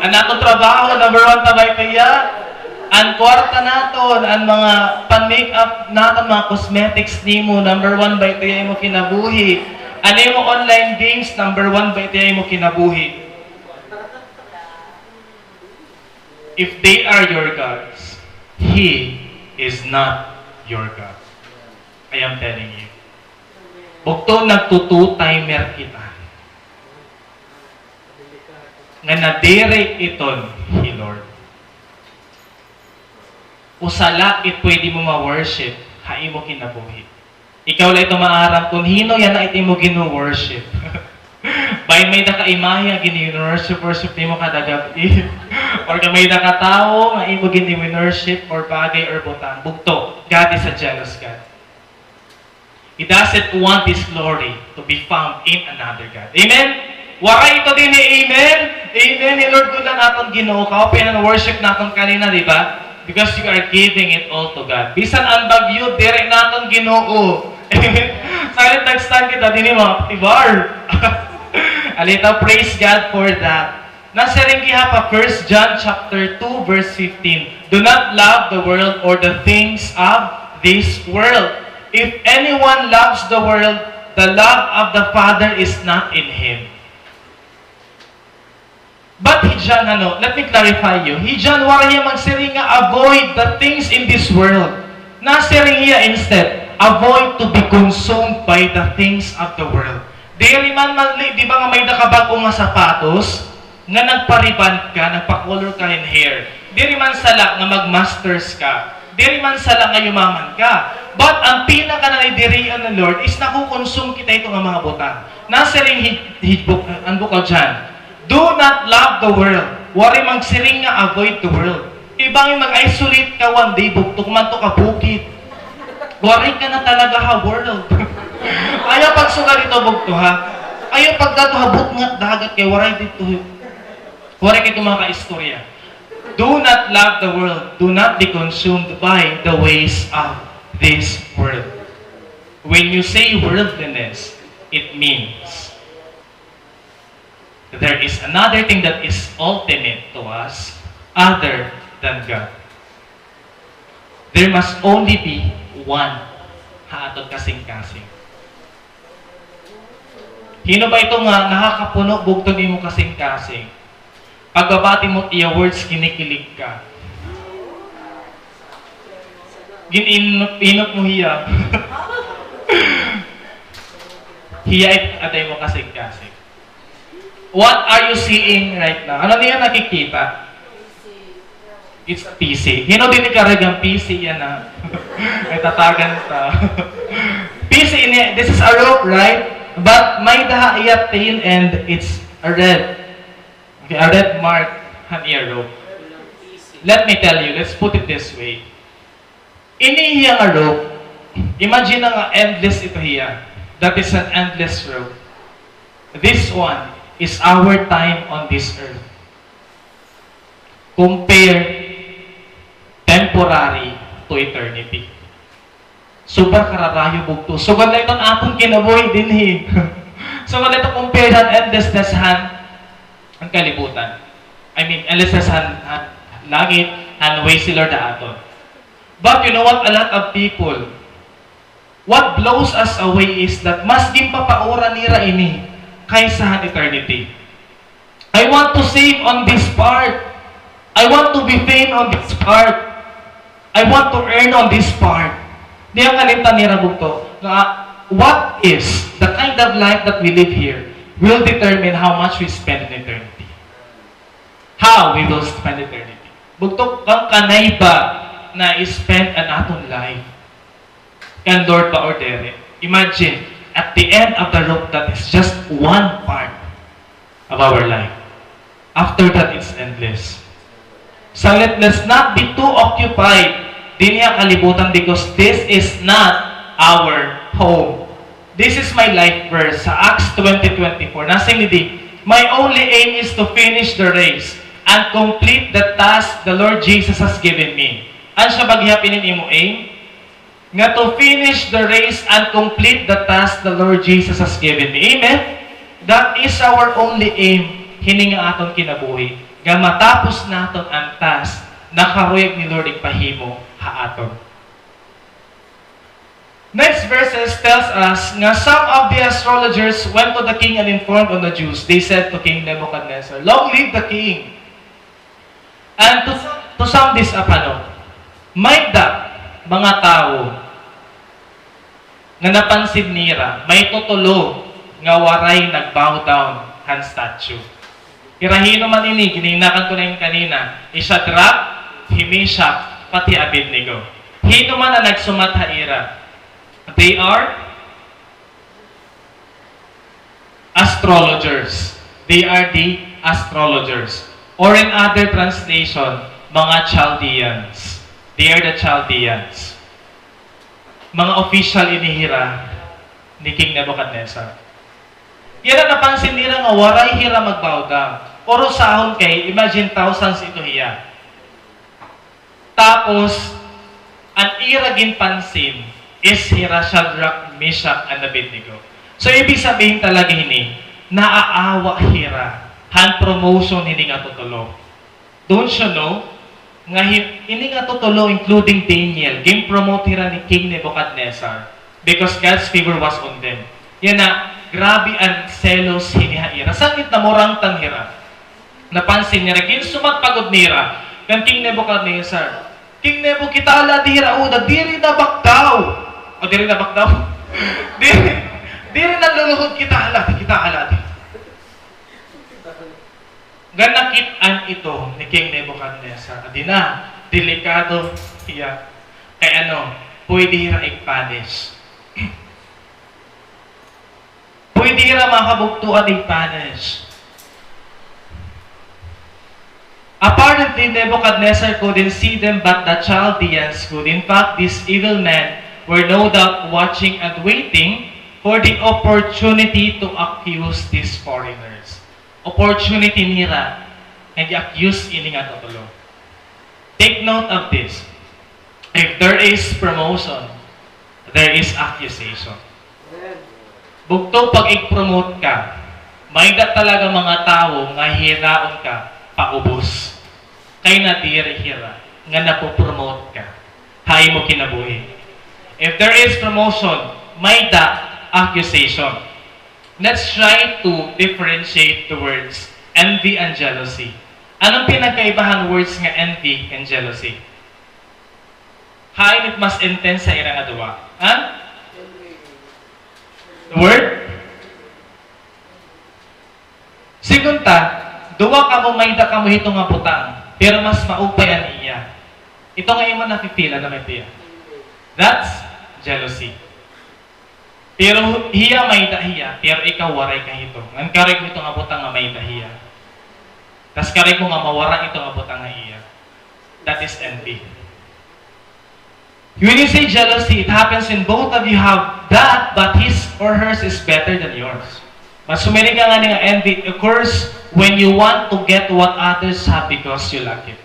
Anatong trabaho, number 1 tabay ito yan. Ang kwarta naton, ang mga pan-makeup naton, mga cosmetics nimo, number 1 ba ito yan mo kinabuhi. Ano yung online games, number 1 ba ito yan mo kinabuhi. If they are your gods, He is not your God. I am telling you. Bukto nagtutu-timer kita. Nga na-direct iton, He Lord. Usala it pwede mo ma-worship, hai mo kinabuhi. Ikaw lang ito maaram kung hino yan na ito mo gino-worship. Bayan may da ka-imaya, gini-worship ni mo kada gabi. Or may da ka-tao, nga imo gini-worship or bagay or butang. Bukto, God is a jealous God. He doesn't want His glory to be found in another God. Amen? Waray ito din amen? Amen. Lord, good lang natin Ginoo ka. Pinan-worship natin kanina, di ba? Because you are giving it all to God. Bisan ang bagyo, direct natin Ginoo. Silent nag-stand kita din mo, tibar. Alita, praise God for that. Nasa rin pa 1 John chapter 2 verse 15. Do not love the world or the things of this world. If anyone loves the world, the love of the Father is not in him. But John, let me clarify you. John, wala niya magsiring nga avoid the things in this world. Nasiring niya instead, avoid to be consumed by the things of the world. Dili man manli, di ba nga may nakabag nga sapatos, nga nagpariban ka, nagpa-color ka in hair. Dili man sala nga mag-masters ka. Dili man sala nga yumaman ka. But ang pinaka na idirian ng Lord is nakukonsume kita ito nga mga butang. Nasiring ang bukaw dyan. Do not love the world. Wari magsiring nga avoid the world. Ibang mag-isolate ka one day, buktok man to ka bukid. Wari ka na talaga ha world. Ayaw pagsugal ito bugto ha. Ayo pagdato habot nga dagat kay waray dito. Waray kay mga kaistorya. Do not love the world. Do not be consumed by the ways of this world. When you say worldliness, it means there is another thing that is ultimate to us other than God. There must only be one haatod kasing-kasing. Hino ba ito nga nakakapuno bugton imo kasing-kasing? Pagbabati mo iya words, kinikilig ka. Gininop mo hiya. Hiya atay mo kasing-kasing. What are you seeing right now? Ano niya nakikita? It's a PC. Hino din ikaragang PC yan na. May tatagan ta. PC, this is a rope, right? But may daha iya tail and it's a red. Okay, a red mark on your rope. Let me tell you, let's put it this way. Ini hiya nga rope, imagine nga endless ito hiya. That is an endless rope. This one is our time on this earth. Compare temporary to eternity. Super kararayo bugto. So ganda itong akong kinabuhi din hi. So ganda itong compare that endlessness ang kalibutan. I mean, endlessness langit and way sila da aton. But you know what? A lot of people, what blows us away is that mas gimpapaura nira ini kaysa eternity. I want to save on this part. I want to be fame on this part. I want to earn on this part. Di ang kalimtan nira bugto. What is the kind of life that we live here will determine how much we spend in eternity. How we will spend eternity. Bugto kang kanay ba na spend an aton life? And Lord ba order? Imagine, at the end of the rope, that is just one part of our life. After that, it's endless. So let's not be too occupied din niya kalibutan because this is not our home. This is my life verse sa Acts 20:24. Nasing hindi, my only aim is to finish the race and complete the task the Lord Jesus has given me. Ano siya baghihapinin imo aim? Nga to finish the race and complete the task the Lord Jesus has given me. Amen? That is our only aim hining nga aton kinabuhi. Nga matapos naton ang task na karuyag ni Lord ipahimo haaton. Next verses tells us nga some of the astrologers went to the king and informed on the Jews. They said to King Nebuchadnezzar, "Long live the king." And to sum this up, may mga tao nga napansin nira, may tutulo nga waray nagbow down han statue. Irahino man ini, gininakan ko na yung kanina, Shadrach, Meshach, pati Abednego. Hino man na nagsumathaira. They are astrologers. They are the astrologers. Or in other translation, mga Chaldeans. They are the Chaldeans. Mga official inihira ni King Nebuchadnezzar. Yan ang napansin nila nga waray hira magbow down. Oro sahon kay, imagine thousands ito hiya. Tapos, ang iragin pansin is hira Shadrach, Meshach, and Abednego. So, ibig sabihin talaga ini, naaawa hira, hand promotion hindi nga tutulo. Don't you know? Nga hindi nga tutulo, including Daniel, game promote hira ni King Nebuchadnezzar because God's favor was on them. Yan na, grabe ang selos hinihaira. Sangit na morang tanghira. Napansin niya, ginsumat pagod nira, kan King Nebuchadnezzar. King Nebu, kita ala dira o, diri na bakdaw. O, diri na bakdaw? diri na luluhod kita ala di. Ganakitan ito ni King Nebuchadnezzar. Adi na, delikado iya. Kaya pwede hira i-punish. Pwede hira makabugtuan i-punish. Apparently, Nebuchadnezzar couldn't see them, but the Chaldeans could. In fact, these evil men were no doubt watching and waiting for the opportunity to accuse these foreigners. Opportunity nira, nag-accuse ini nga tutulo. Take note of this. If there is promotion, there is accusation. Bugto pag i-promote ka, may da talaga mga tao nga hiraon ka, paubos. Kay na hira, nga napopromote ka. Hay mo kinabuhi. If there is promotion, may da accusation. Let's try to differentiate the words envy and jealousy. Anong pinagkaibahang words nga envy and jealousy? Hain it mas intense sa irang aduwa. Ha? The word? Sigunta, duwa ka mo may da ka mo hito nga butang, pero mas maupayan iya. Ito nga yung napipila na may tiya. That's jealousy. Pero hiya may da hiya, pero ikaw waray ka hito. Ngan karek mo ito nga butang nga may da hiya. Tas karek mo nga mawara ito nga butang nga iya. That is envy. When you say jealousy, it happens when both of you have that, but his or hers is better than yours. But sumiri ka nga nga envy occurs when you want to get what others have because you lack it.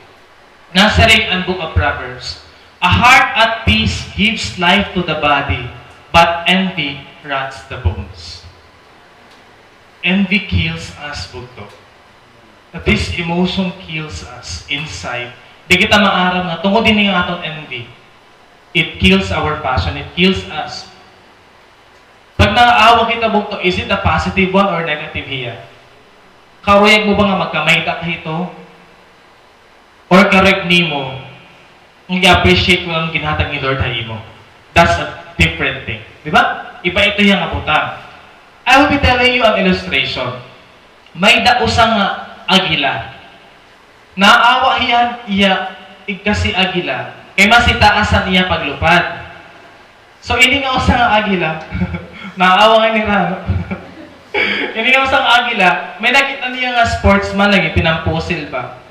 Nasa rin ang book of Proverbs. A heart at peace gives life to the body, but envy rots the bones. Envy kills us, bugto. This emotion kills us inside. Di kita maaram na tungkol din nga atong envy. It kills our passion. It kills us. Pag naaawa kita, bugto, is it a positive one or negative hiya? Karuyag mo ba nga magkamay ka ito? Or karek ni mo, i-appreciate mo ang ginhatag ni Lord hayi mo. That's a different thing. Di ba? Iba ito yung abutan. I will be telling you an illustration. May dausang agila. Naawa iya kasi agila. Kaya masitaasan iya paglupad. So, ini nga usang agila. Naawa nga ni Rano. Ini nga usang agila. May nakita niya nga sportsman lagi, pinampusil ba?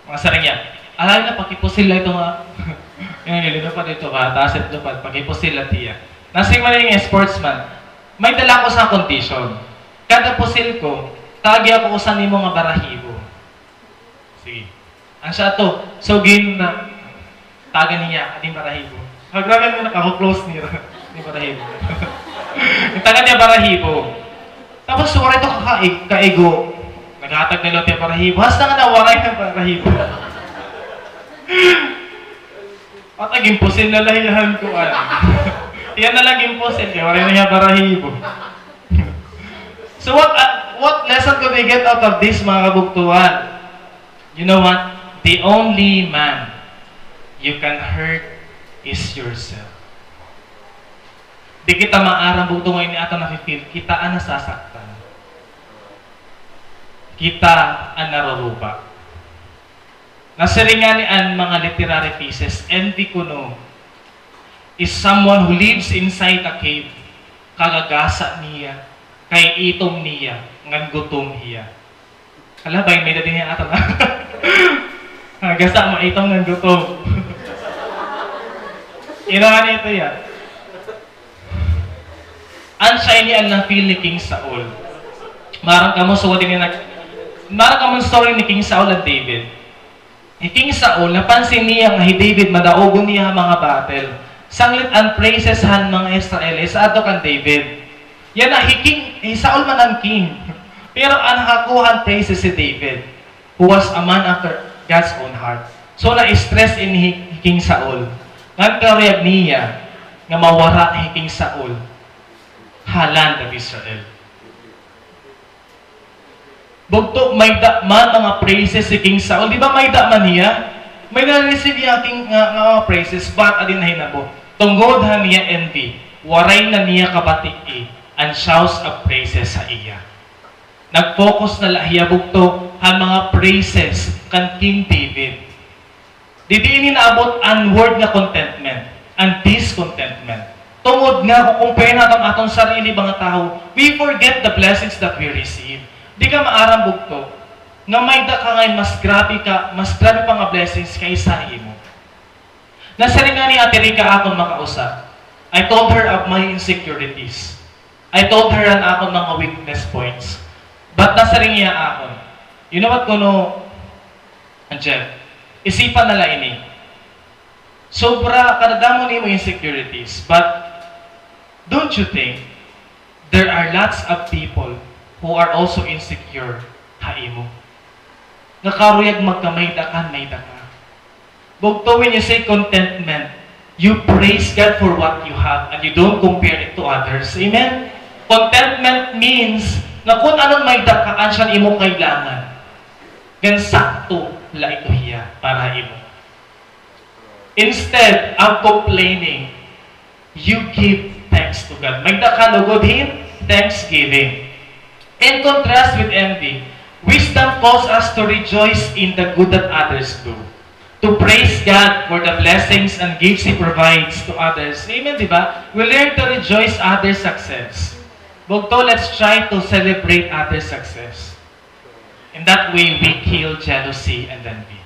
Mga sarang yan. Alay na, pakipusil lang ito nga. Yung nilipad ito ba? Taas at lupad, pakipusil lang tiya. Nasing man yung sportsman. May dala ko sa condition. Kada pusil ko, tagi ako usan ni mga barahibo. Sige. Ang siya to, so gin na, taga niya, ating barahibo. Hagragan mo na ako, close niya. Ating barahibo. Yung taga niya barahibo. Tapos suwara ito kaigo. Naghatag na lang niya barahibo. Hasta nga nawaray ng barahibo. At aging pusin na lahihan ko. Yan na lang yung pusin. Kaya waray na niya barahibo. So what lesson could we get out of this, mga kabugtuan? You know what? The only man you can hurt is yourself. Di kita maarang bugto ngayon ni ato na-feel, kita ang nasasaktan. Kita ang naruruba. Nasiringan ni ang mga literary pieces, envy kuno is someone who lives inside a cave, kagagasa niya, kay itom niya, ngan gutom hiya. Alabay, may dati niya ato na. Gasa, maitong ngan gutom. Inahan ito yan. Ang shiny ang na-feel ni King Saul. Marang kamo story ni King Saul at David. Ni King Saul, napansin niya nga David, madaogon niya mga battle. Sanglit ang praises han mga Israelis sa ato kan David. Yan na, Saul man ang king. Pero ang nakakuhan praises si David, who was a man after God's own heart. So na-stress in King Saul. Ngan kariyag niya nga mawara ni King Saul haland of Israel. Bugto may da man mga praises si King Saul. Di ba may da man niya? May na-receive niya king mga praises, but adin na hinabo. Tunggod ha niya envy. Waray na niya kabati and shouts of praises sa iya. Nag-focus na lahiya bugto ang mga praises kan King David. Didiin naabot ang word nga contentment and discontentment. Tungod nga, kung compare natin atong sarili mga tao, we forget the blessings that we receive. Di ka maarang bugto, nga may da ka ngayon, mas grabe pa nga blessings kaysa imo. Nasaring nga ni Ate Rica akong makausap. I told her of my insecurities. I told her ang akong mga weakness points. But nasa rin niya akon. You know what kuno, Angel? Isipan nala ini. Sobra, kadadamo ni mo insecurities. But, don't you think, there are lots of people who are also insecure, haimo. Nakaruyag magkamay-dakan, may daka. Bugto, when you say contentment, you praise God for what you have and you don't compare it to others. Amen? Contentment means na kung anong may dakaan siya imo kailangan, then sakto la ito hiya para imo. Instead of complaining, you give thanks to God. May dakaan o good him, thanksgiving. In contrast with envy, wisdom calls us to rejoice in the good that others do. To praise God for the blessings and gifts He provides to others. Amen, di ba? We learn to rejoice others' success. Bugto, let's try to celebrate others' success. In that way, we kill jealousy and envy.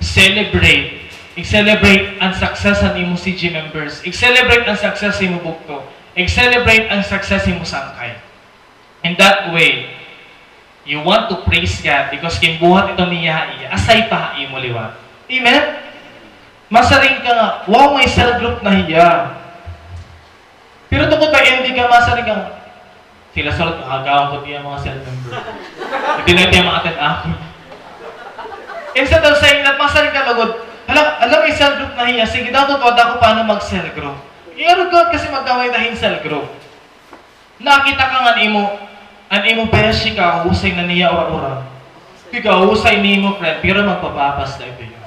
Celebrate. I-celebrate ang success ng imo CG members. I-celebrate ang success ng imo bugto. I-celebrate ang success ng imo sangkay. In that way, you want to praise God because kimbuhat ito niya iya. Asay pa imo liwat. Amen? Masaring ka nga, wow, may cell group na hiya. Pero tungkol ba envy ka, masaring ka, sila sarot, agawang ko diya mga cell member. Hindi na diya ma-attend ako. Instead of saying that, masaring ka lagod, alam may cell group na hiya, sige daw, tutuwad ako paano mag-cell group. Iyaro God kasi magkaway na hin cell group. Nakita ka nga an imo beshi ka, husay na niya ora-ora. Ikaw, husay ni mo, friend, pero magpapapas na ito yun.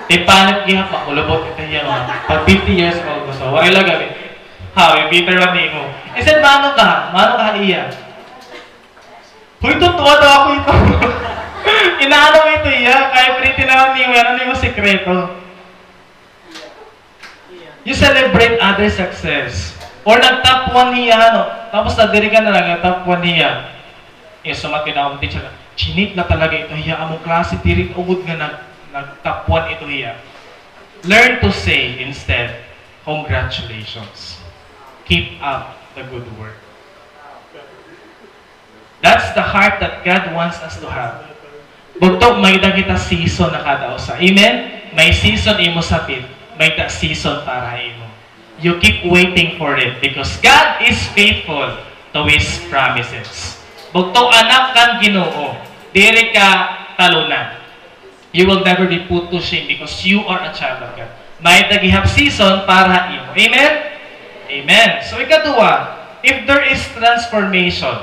Ipanit niya, makulabot ito niya, pag 50 years old ko, so, wala gabi. Ha, Peter lang ni mo. Instead, mano ka iya. Huy, tutuwa daw ako ito. Inaano mo ito iya, kaya pretty naman ni mo, ano ni mo sekreto. You celebrate other success. Or nag-top 1 niya, ano, tapos nadiri ka na lang, top 1 niya. Sumat ka na akong teacher, chinit na talaga ito hiya, among klase, tirit ugod nga nag-top 1 ito hiya. Learn to say instead, congratulations. Keep up the good work. That's the heart that God wants us to have. Bugtog, may kita season na kada usa. Amen? May season imo sapit, may season para imo. You keep waiting for it because God is faithful to His promises. Bugtog, anak kan Ginoo, diri ka talunan. You will never be put to shame because you are a child of God. May tagihap season para imo. Amen? Amen. So ikaduwa, if there is transformation,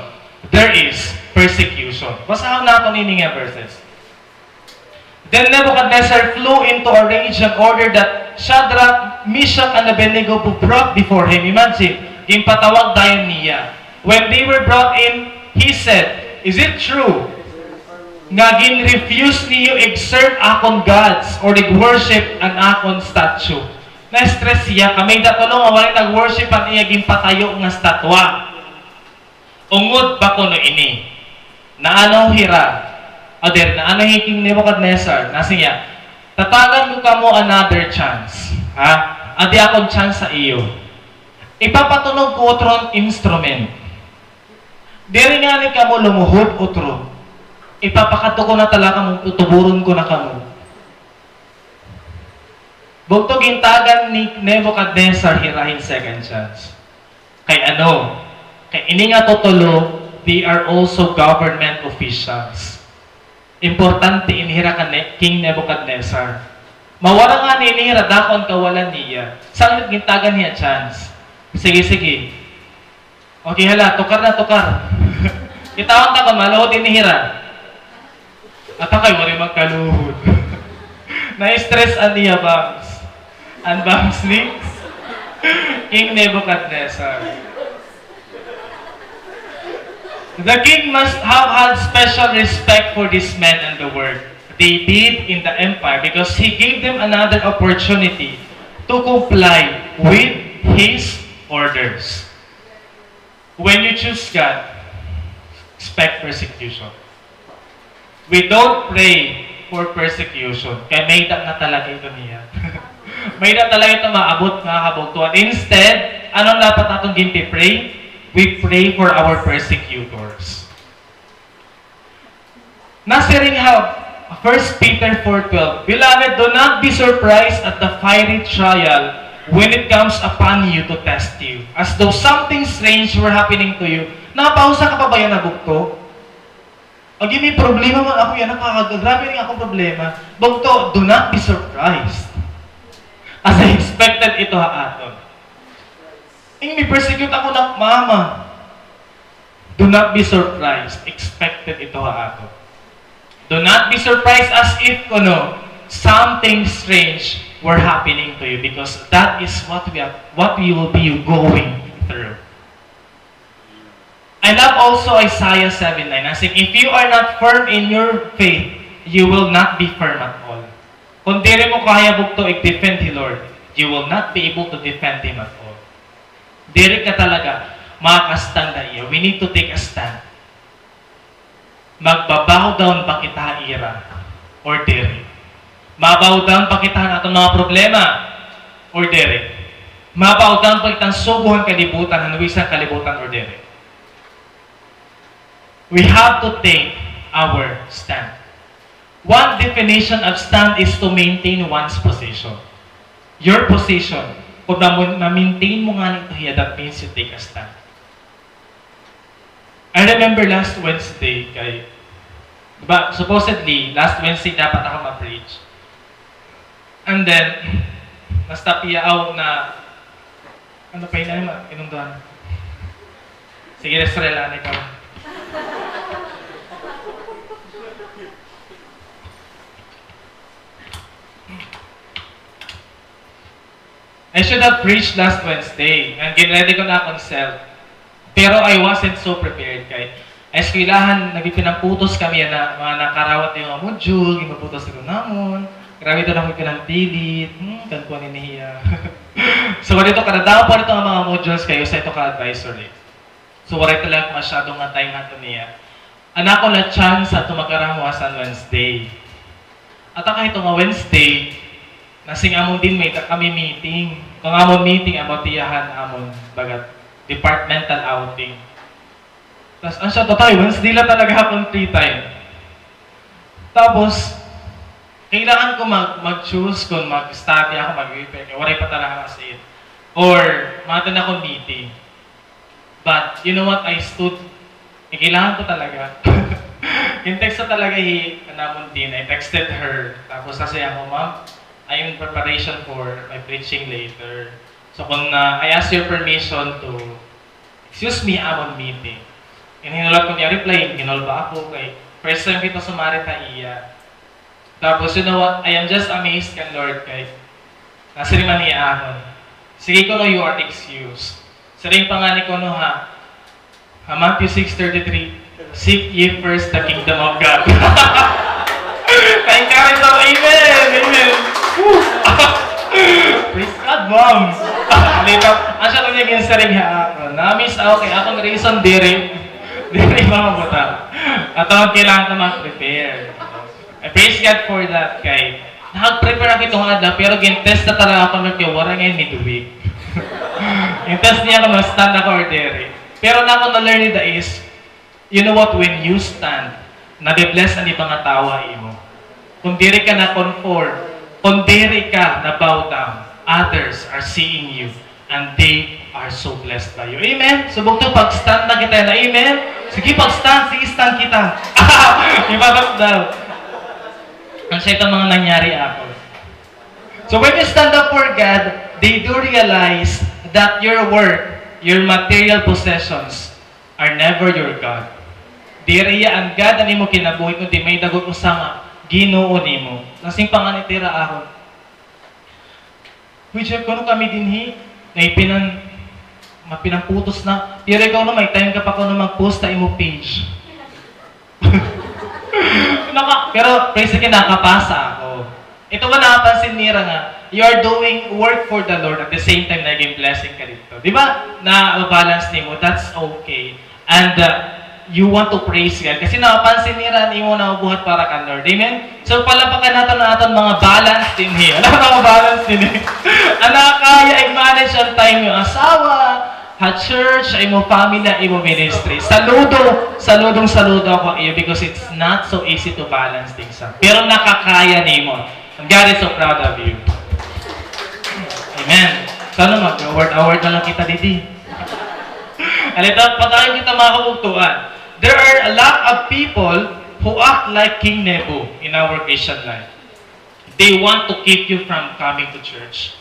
there is persecution. Basahan natin ini nga verses. Then Nebuchadnezzar flew into a rage and ordered that Shadrach, Meshach, and Abednego be brought before him. Imagine, impatawag dayon niya. When they were brought in, he said, "Is it true nga gin-refuse niyo exert akong gods or nag-worship ang akong statue?" Na-stress siya, kamay datulong awalay nag-worship ang iya ginpatayo nga statwa. Ungod ba ko no ini? Naano hira? Oder, naano hiking Nebuchadnezzar? Nasiya, tatagan ko kamo another chance. Ha? Adi akong chance sa iyo. Ipapatunog ko otron instrument. Diri nga ni kamo lumuhod otro. Ipapakato ko na talaga mong tutuburon ko na kamo. Bugtog intagan ni Nebuchadnezzar hirahin second chance. Kay ano? Kay ini nga tutulo, they are also government officials. Importante inihira ka King Nebuchadnezzar. Mawala nga ni inihira, dakon kawalan niya. Saan gintagan niya chance? Sige. Okay, hala, tukar na tukar. Itawang ta ka, maluhod inihira. At akay, wala magkaluhod. Na-stress an niya, bangs. An bangs ni King Nebuchadnezzar. The king must have had special respect for this man and the work they did in the empire because he gave them another opportunity to comply with his orders. When you choose God, expect persecution. We don't pray for persecution. Kaya may na talaga ito niya. May na talaga ito maabot mga kabugtuan. Instead, anong dapat natong pray? We pray for our persecutors. Nasa ring 1 Peter 4:12, Beloved, do not be surprised at the fiery trial when it comes upon you to test you, as though something strange were happening to you. Napausa ka pa ba yan na bugto? Pag may problema man ako yan, grabe rin akong problema. Bugto, do not be surprised. As I expected ito aton. May persecute ako ng mama. Do not be surprised. Expected ito aton. Do not be surprised as if, something strange were happening to you, because that is what we will be going through. I love also Isaiah 7:9, saying, if you are not firm in your faith, you will not be firm at all. Kung di rin mo kaya bugto i-defend the Lord, you will not be able to defend Him at all. Di rin ka talaga makakastang na iya. We need to take a stand. Magbabow down pa kita ira or dere. Mabow down pa kita na itong mga problema or dere. Mabow down pa kitang subuhan kalibutan, hanuwisang kalibutan or dere. We have to take our stand. One definition of stand is to maintain one's position. Your position. Kung na-maintain mo nga nito hiya, that means you take a stand. I remember last Wednesday, supposedly, last Wednesday dapat ako ma-preach. And then, nastapiyaw na, ano pa yun naman, inunduan. Sige, Estrella, ikaw. I should have preached last Wednesday, and ginready ko na akong self. Pero I wasn't so prepared kay eskwelahan, nagpinamputos kami na mga nakarawat yung mga module, gimaputos ko namon. Grabe ito na ko pinampilit. Kankuan ni Niya. So, dito kadadaw po ito ang mga modules kayo sa ito ka-advisory. So, wala talaga masyadong nga time nato niya. Anak ko na chance at tumagkaramuha sa Wednesday. At ang ito nga Wednesday, nasing amon din may kami meeting. Kung amon meeting, amon tiyahan, amon bagat departmental outing. Tapos, ang siya to tayo, Wednesday lang talaga akong free time. Tapos, kailangan ko mag-choose kung mag-study ako, mag-prepare. Wala pa talaga kasi it. Or, matan akong meeting. But, you know what? I stood, kailangan ko talaga. Yung text na talaga namon din, I texted her. Tapos, kasi ako, ma'am, I'm in preparation for my preaching later. So, kung I ask your permission to, excuse me, I'm on meeting. And hinulat ko niya, reply, hinul ba ako? Kay, first time kita sumari ta iya. Tapos, you know what? I am just amazed kan Lord kay, nasiriman niya ahon. Sige ko no, you are excused. Saring pangani ko no ha, Matthew 6:33, seek ye first the kingdom of God. Thank God, so amen! Amen! Praise God, moms! Dito, ang siya lang yung saring ako. Na-miss ako kay akong reason, di rin mamabuta. At ang kailangan ko mag-prepare. I praise God for that, kay nakag-prepare ako itong adla, pero gin-test na talaga ako ng wala ngayon midweek. Yung test niya ako, mag-stand ako or dere. Pero na ako na-learn nila is, you know what, when you stand, na-bless ang ibang tawa mo. Kung diri ka na-conform, kung diri ka na-bow down, others are seeing you, and they are so blessed by you. Amen? Subok to, pag-stand na kita na, amen? Sige, pag-stand, sige, stand kita. Ibabat daw. Ang siya itong mga nangyari ako. So when you stand up for God, they do realize that your work, your material possessions, are never your God. Diriya ang God na mo kinabuhi, kundi may dagot usanga, Ginoo nimo. Nasing panganitira ako. Which kung kami dinhi, na mapinamputos na, tira ikaw no, may time ka pa ko na mag-post na imo page. Pero praise God, nakapasa ako. Ito ba nakapansin nira nga, you are doing work for the Lord at the same time naging blessing ka dito. Di ba? Na balance nimo, that's okay. And you want to praise God. Kasi napansin nila, imo na buhat para ka Lord. Amen? So, palapakan natin mga balance din here. Ano mga balance din here? Anak, kaya i-manage ang time yung asawa, church, imo family, imo ministry. Saludo ako iyo because it's not so easy to balance things up. Pero nakakaya ni mo. And God is so proud of you. Amen. Sana mag-award na lang kita didi. Alito, patayin kita mga kabugtuan. There are a lot of people who act like King Nebu in our Christian life. They want to keep you from coming to church.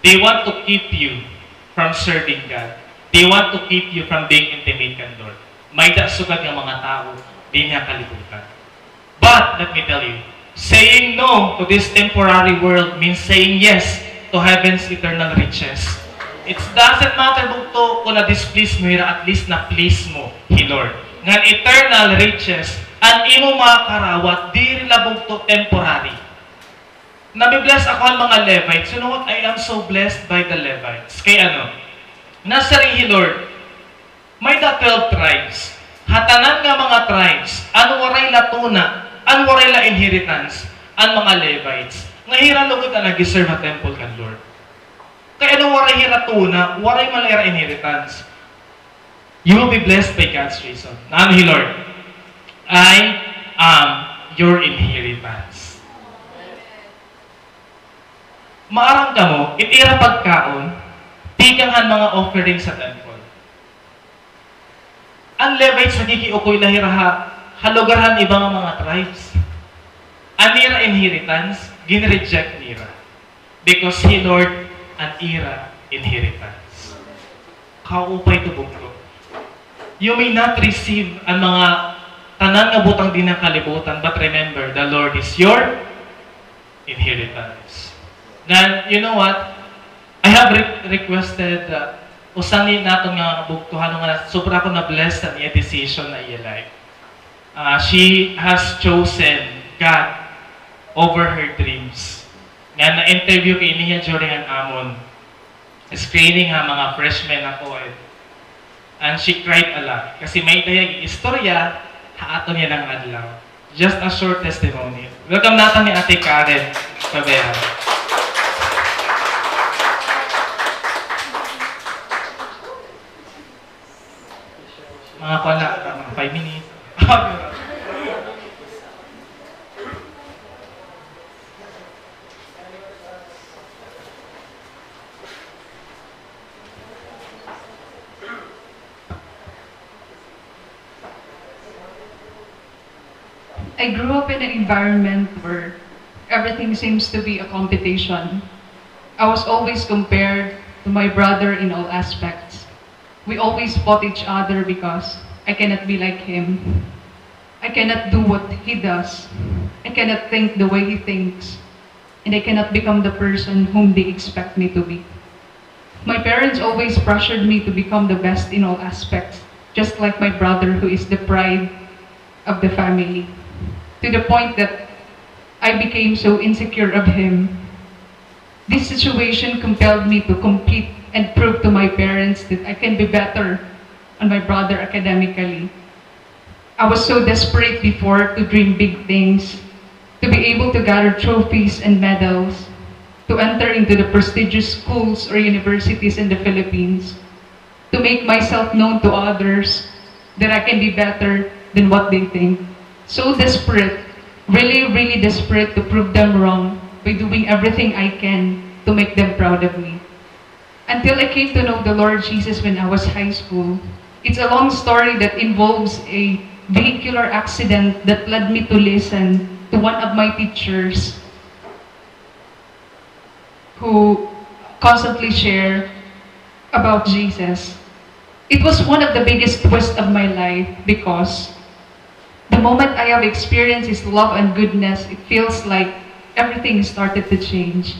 They want to keep you from serving God. They want to keep you from being intimate with Lord. May dasugad ng mga tao, di niya kalibutan. But, let me tell you, saying no to this temporary world means saying yes to heaven's eternal riches. It doesn't matter bugto kung na-displease mo, at least na-please mo, He Lord. Ngan eternal riches, ang imo mga karawat, di rin labugto temporary. Nabibless ako ang mga Levites. You know what? I am so blessed by the Levites. Kaya ano? Nasa rin, Lord, may the 12 tribes. Hatanan nga mga tribes, ano waray latuna, ano waray la inheritance, ang mga Levites. Ngahira lugod na nag-serve na temple kan Lord. Kaya ano waray hiratuna, waray malayra inheritance. You will be blessed by God's reason. Ano, Lord? I am your inheritance. Maarang ka mo, itira pagkaon, tikanghan mga offering sa temple. Ang Levites nagigiukoy lahiraha, halugarhan ibang mga tribes. Anira inheritance, ginreject nira. Because He Lord, an ira inheritance. Kaupay tubog ko. You may not receive ang mga tanan nga butang din ng kalibutan, but remember, the Lord is your inheritance. Then, you know what? I have requested usanin nato nga bugtuhan nga sobra ko na blessed sa niya decision na iya life. She has chosen God over her dreams. Nga na-interview kay niya during an amon screening ha mga freshmen ako and she cried a lot kasi may dayag istorya haato niya ng adlaw. Just a short testimony. Welcome natin ni Ate Karen Pabera. Mga pala, mga 5 minutes. I grew up in an environment where everything seems to be a competition. I was always compared to my brother in all aspects. We always fought each other because I cannot be like him. I cannot do what he does. I cannot think the way he thinks. And I cannot become the person whom they expect me to be. My parents always pressured me to become the best in all aspects, just like my brother who is the pride of the family. To the point that I became so insecure of him. This situation compelled me to compete and prove to my parents that I can be better on my brother academically. I was so desperate before to dream big things, to be able to gather trophies and medals, to enter into the prestigious schools or universities in the Philippines, to make myself known to others that I can be better than what they think. So desperate, really desperate to prove them wrong by doing everything I can to make them proud of me. Until I came to know the Lord Jesus when I was high school. It's a long story that involves a vehicular accident that led me to listen to one of my teachers who constantly share about Jesus. It was one of the biggest twists of my life because the moment I have experienced His love and goodness, it feels like everything started to change.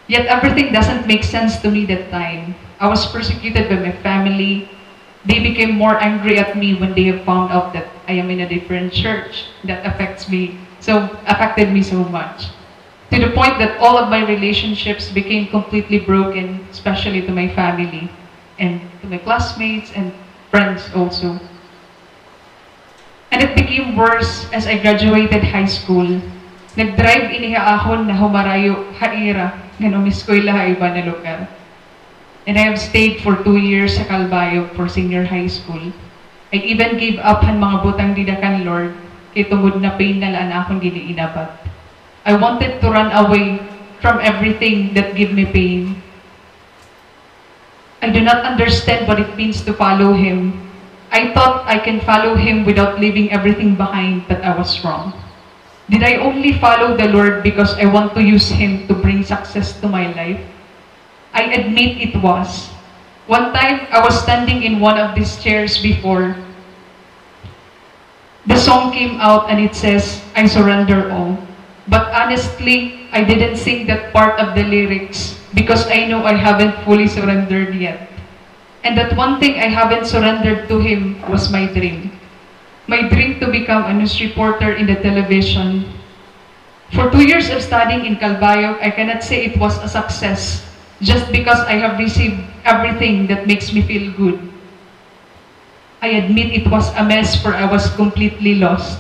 Yet everything doesn't make sense to me that time. I was persecuted by my family. They became more angry at me when they have found out that I am in a different church. That affected me so much. To the point that all of my relationships became completely broken, especially to my family and to my classmates and friends also. And it became worse as I graduated high school. Nag-drive iniha ahon na humarayo haira nga umiskwela ha iba na lugar. And I have stayed for 2 years sa Calbayog for senior high school. I even gave up han mga butang didakan Lord kay tungod na pain na laan akong giniinabat. I wanted to run away from everything that give me pain. I do not understand what it means to follow Him. I thought I can follow Him without leaving everything behind, but I was wrong. Did I only follow the Lord because I want to use Him to bring success to my life? I admit it was. One time, I was standing in one of these chairs before. The song came out and it says, I surrender all. But honestly, I didn't sing that part of the lyrics because I know I haven't fully surrendered yet. And that one thing I haven't surrendered to Him was my dream. My dream to become a news reporter in the television. For 2 years of studying in Calbayog, I cannot say it was a success just because I have received everything that makes me feel good. I admit it was a mess for I was completely lost.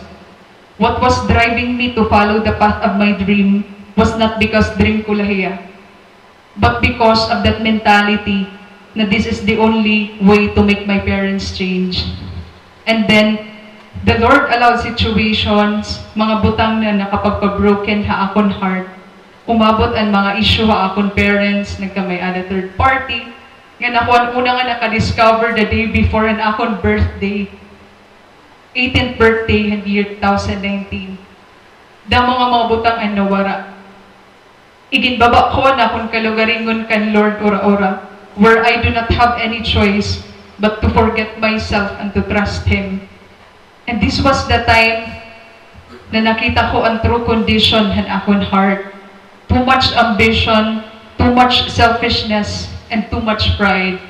What was driving me to follow the path of my dream was not because dream ko lahiya, but because of that mentality na this is the only way to make my parents change. And then, the Lord allowed situations, mga butang na nakapagpa-broken ha akon heart. Umabot ang mga issue ha akon parents, nagkamay ada third party. Nga ako ang una nga nakadiscover the day before ang akon birthday. 18th birthday in year 2019. Da mga butang ang nawara. Iginbaba ko na akong kalugaringon kan Lord ora-ora, where I do not have any choice but to forget myself and to trust Him. And this was the time na nakita ko ang true condition ng akong heart. Too much ambition, too much selfishness, and too much pride.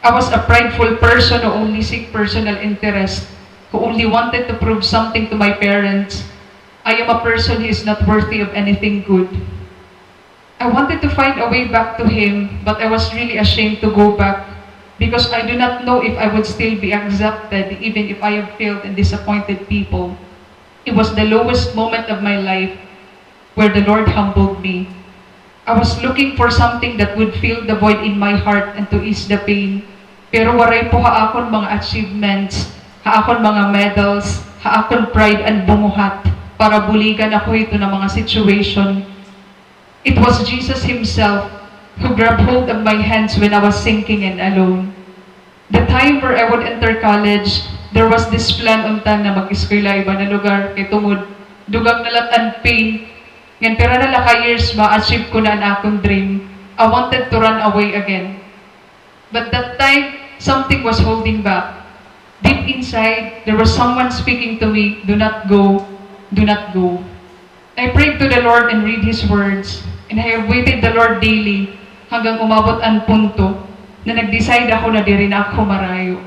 I was a prideful person who only seek personal interest, who only wanted to prove something to my parents. I am a person who is not worthy of anything good. I wanted to find a way back to Him, but I was really ashamed to go back because I do not know if I would still be accepted even if I have failed and disappointed people. It was the lowest moment of my life where the Lord humbled me. I was looking for something that would fill the void in my heart and to ease the pain. Pero waray po ha akon mga achievements, ha akon mga medals, ha akon pride and bumuhat para buligan ako ito ng mga situation. It was Jesus Himself who grabbed hold of my hands when I was sinking and alone. The time where I would enter college, there was this plan untang na mag-eskwela iba na lugar kay tungod dugang nalatan pain. Ngan pera na laka years ma-achieve ko na ang akong dream. I wanted to run away again. But that time, something was holding back. Deep inside, there was someone speaking to me, do not go, do not go. I prayed to the Lord and read His words. And I have waited the Lord daily hanggang umabot ang punto na nag-decide ako na di rin ako marayo.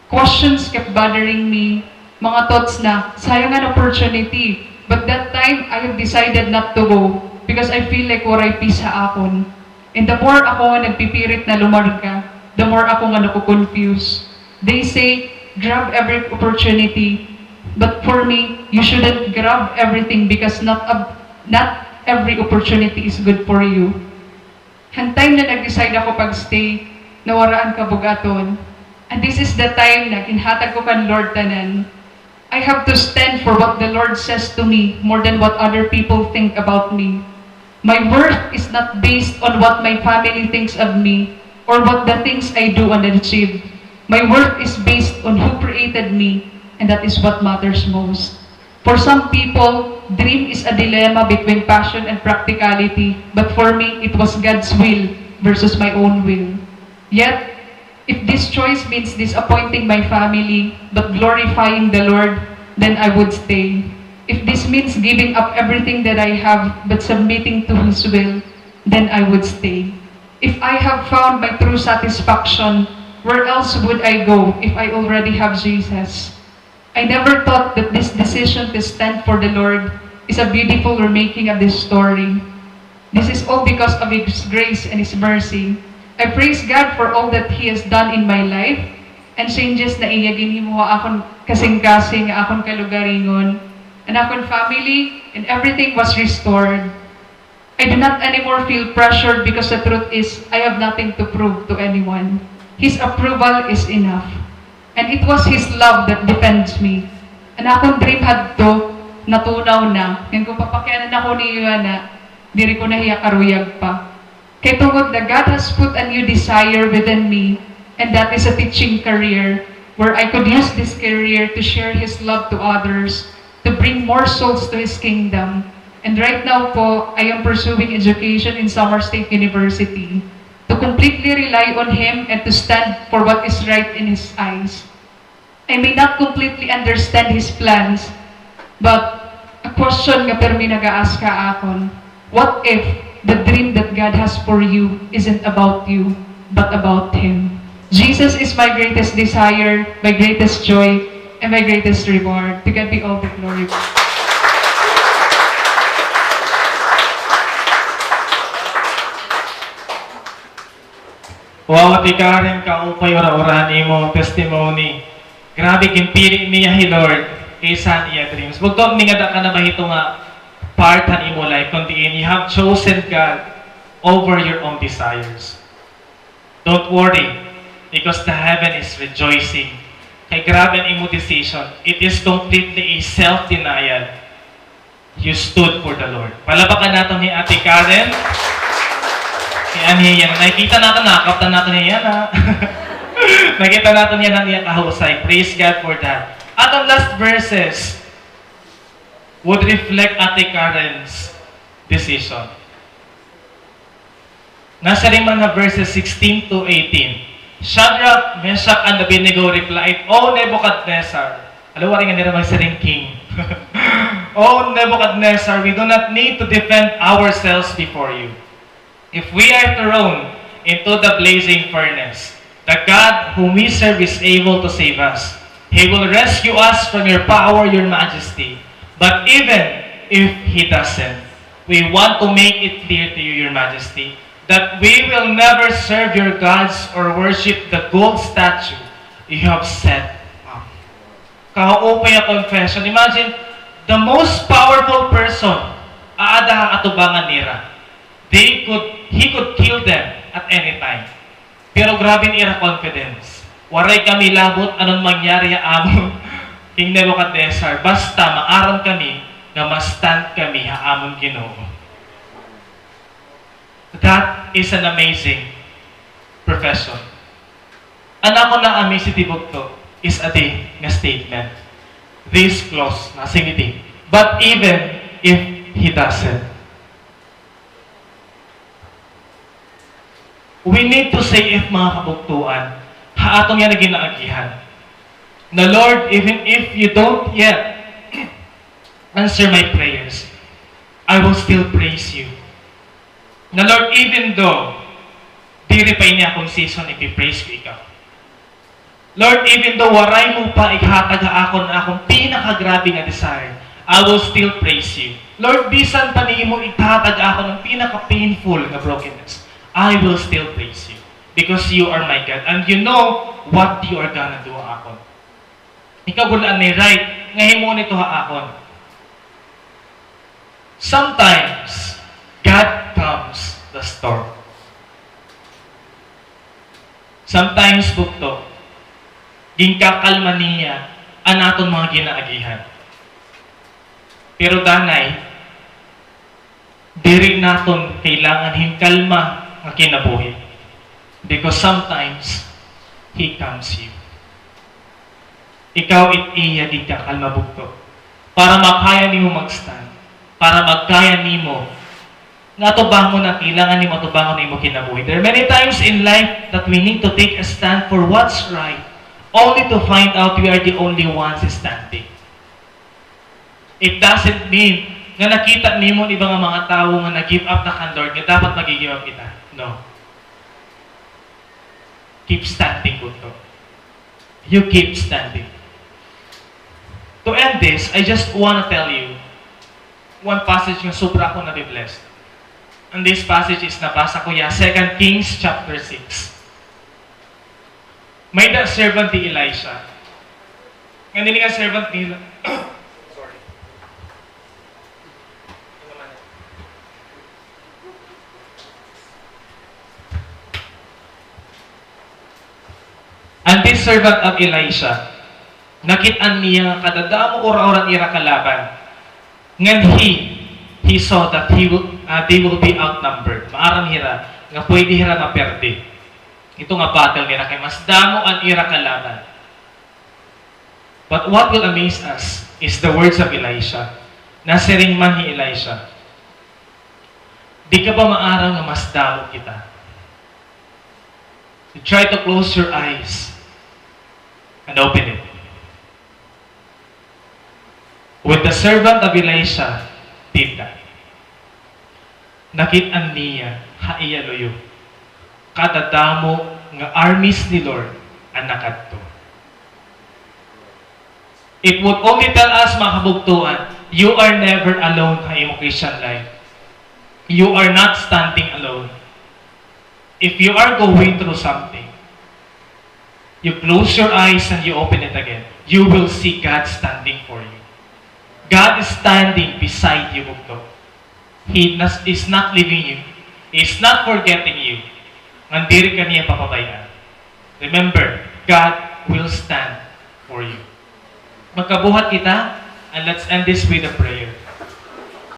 Questions kept bothering me, mga thoughts na, sayang an opportunity. But that time, I have decided not to go because I feel like waray peace sa akon. And the more ako nagpipirit na lumarga, the more ako nga nakukonfuse. They say, grab every opportunity. But for me, you shouldn't grab everything because not every opportunity is good for you. Han time na nag-decide ako pag-stay, nawaraan ka bugaton. And this is the time na ginhatag ko kan Lord tanan. I have to stand for what the Lord says to me more than what other people think about me. My worth is not based on what my family thinks of me or what the things I do and achieve. My worth is based on who created me, and that is what matters most. For some people, dream is a dilemma between passion and practicality, but for me, it was God's will versus my own will. Yet, if this choice means disappointing my family, but glorifying the Lord, then I would stay. If this means giving up everything that I have, but submitting to His will, then I would stay. If I have found my true satisfaction, where else would I go if I already have Jesus? I never thought that this decision to stand for the Lord is a beautiful remaking of this story. This is all because of His grace and His mercy. I praise God for all that He has done in my life. and changes na iya ginhimo akon kasing-kasing nga akon kalugaringon, and akon family, and everything was restored. I do not anymore feel pressured because the truth is, I have nothing to prove to anyone. His approval is enough. And it was His love that defends me. And akong dream had to, natunaw na. Yan kung papakyanan ako ni na, diri ko nahiya karuyag pa. Kaya tungod na God has put a new desire within me, and that is a teaching career, where I could use this career to share His love to others, to bring more souls to His kingdom. And right now po, I am pursuing education in Samar State University to completely rely on Him and to stand for what is right in His eyes. I may not completely understand His plans, but a question nga permi nag-aas ka akon, what if the dream that God has for you isn't about you, but about Him? Jesus is my greatest desire, my greatest joy, and my greatest reward. To God be all the glory. Wow, Ate Karen, kaupay ora-ora ni mo testimony. Grabe kimpili niya hi Lord kaysa niya dreams. Bugto ni nga ka na mahito nga part han imo life kundiin you have chosen God over your own desires. Don't worry because the heaven is rejoicing. Kay grabe ang imo decision. It is completely a self-denial. You stood for the Lord. Palabakan nato ni Ate Karen. Yan. Nakikita natin, nakakaptan natin yan, ha? Nakita natin yan ang iyang kahusay. Praise God for that. At ang last verses would reflect Ate Karen's decision. Nasa rin mga verses 16 to 18. Shadrach, Meshach, and Abednego replied, O Nebuchadnezzar, alawa rin nga nila magsaring king. O Nebuchadnezzar, we do not need to defend ourselves before you. If we are thrown into the blazing furnace, the God whom we serve is able to save us. He will rescue us from your power, your majesty. But even if He doesn't, we want to make it clear to you, your majesty, that we will never serve your gods or worship the gold statue you have set up. Kaupay a confession. Imagine, the most powerful person, aada atubangan nira. He could kill them at any time. Pero grabe nira confidence. Waray kami labot anong mangyari amon King Nebuchadnezzar. Basta maaram kami na ma-stand kami haamon Ginoo. That is an amazing profession. Anak ko na amazing tibok to is a day na statement. This clause na singiti. But even if He doesn't, we need to say if mga kabugtuan, haatong yan na ginaagihan. Na Lord, even if you don't yet answer my prayers, I will still praise you. Na Lord, even though, diri pa niya akong season, ipipraise ko ikaw. Lord, even though waray mo pa ikhatag ako na akong pinakagrabe nga desire, I will still praise you. Lord, bisan pa niyo mo ikhatag ako ng pinaka-painful na brokenness, I will still praise you because you are my God and you know what you are gonna do akon. Ikaw gulaan ni right, ngayon mo nito akon. Sometimes, God comes the storm. Sometimes, bukto, ginkakalma niya ang aton mga ginaagihan. Pero danay, diri naton kailangan hingkalma nga kinabuhi. Because sometimes, He comes you. Ikaw iya di ka kalma bugto. Para makaya nimo mag-stand. Para magkaya nimo nga tubang mo na kailangan nimo tubangon nimo kinabuhi. There are many times in life that we need to take a stand for what's right, only to find out we are the only ones standing. It doesn't mean nga nakita nimo ibang mga tao nga nag-give up na kan Lord, nga dapat mag-give up kita. No. Keep standing, Kuto. You keep standing. To end this, I just want to tell you one passage nga sobra ako nabiblessed. And this passage is nabasa ko ya, 2 Kings chapter 6. may da servant ni Elisha. Nga nini nga servant ni sorry. And this servant of Elisha, nakitaan niya kadadamo ora-oran ira kalaban. Ngan he saw that they will be outnumbered. Maaram hira nga pwede hira maperde. Ito nga battle nila kay mas damo ang ira kalaban. But what will amaze us is the words of Elisha. Nasiring man ni Elisha. Di ka ba maarang nga mas damo kita? You try to close your eyes and open it. When the servant of Elisha did that, nakitaan niya haiyaluyo. Kadadamo nga armies ni Lord ang nakadto. It would only tell us, mga kabugtuan, you are never alone sa iyong Christian life. You are not standing alone. If you are going through something, you close your eyes and you open it again, you will see God standing for you. God is standing beside you, bugto. He is not leaving you. He is not forgetting you. Nandiri ka niya papabayaan. Remember, God will stand for you. Magkabuhat kita, and let's end this with a prayer.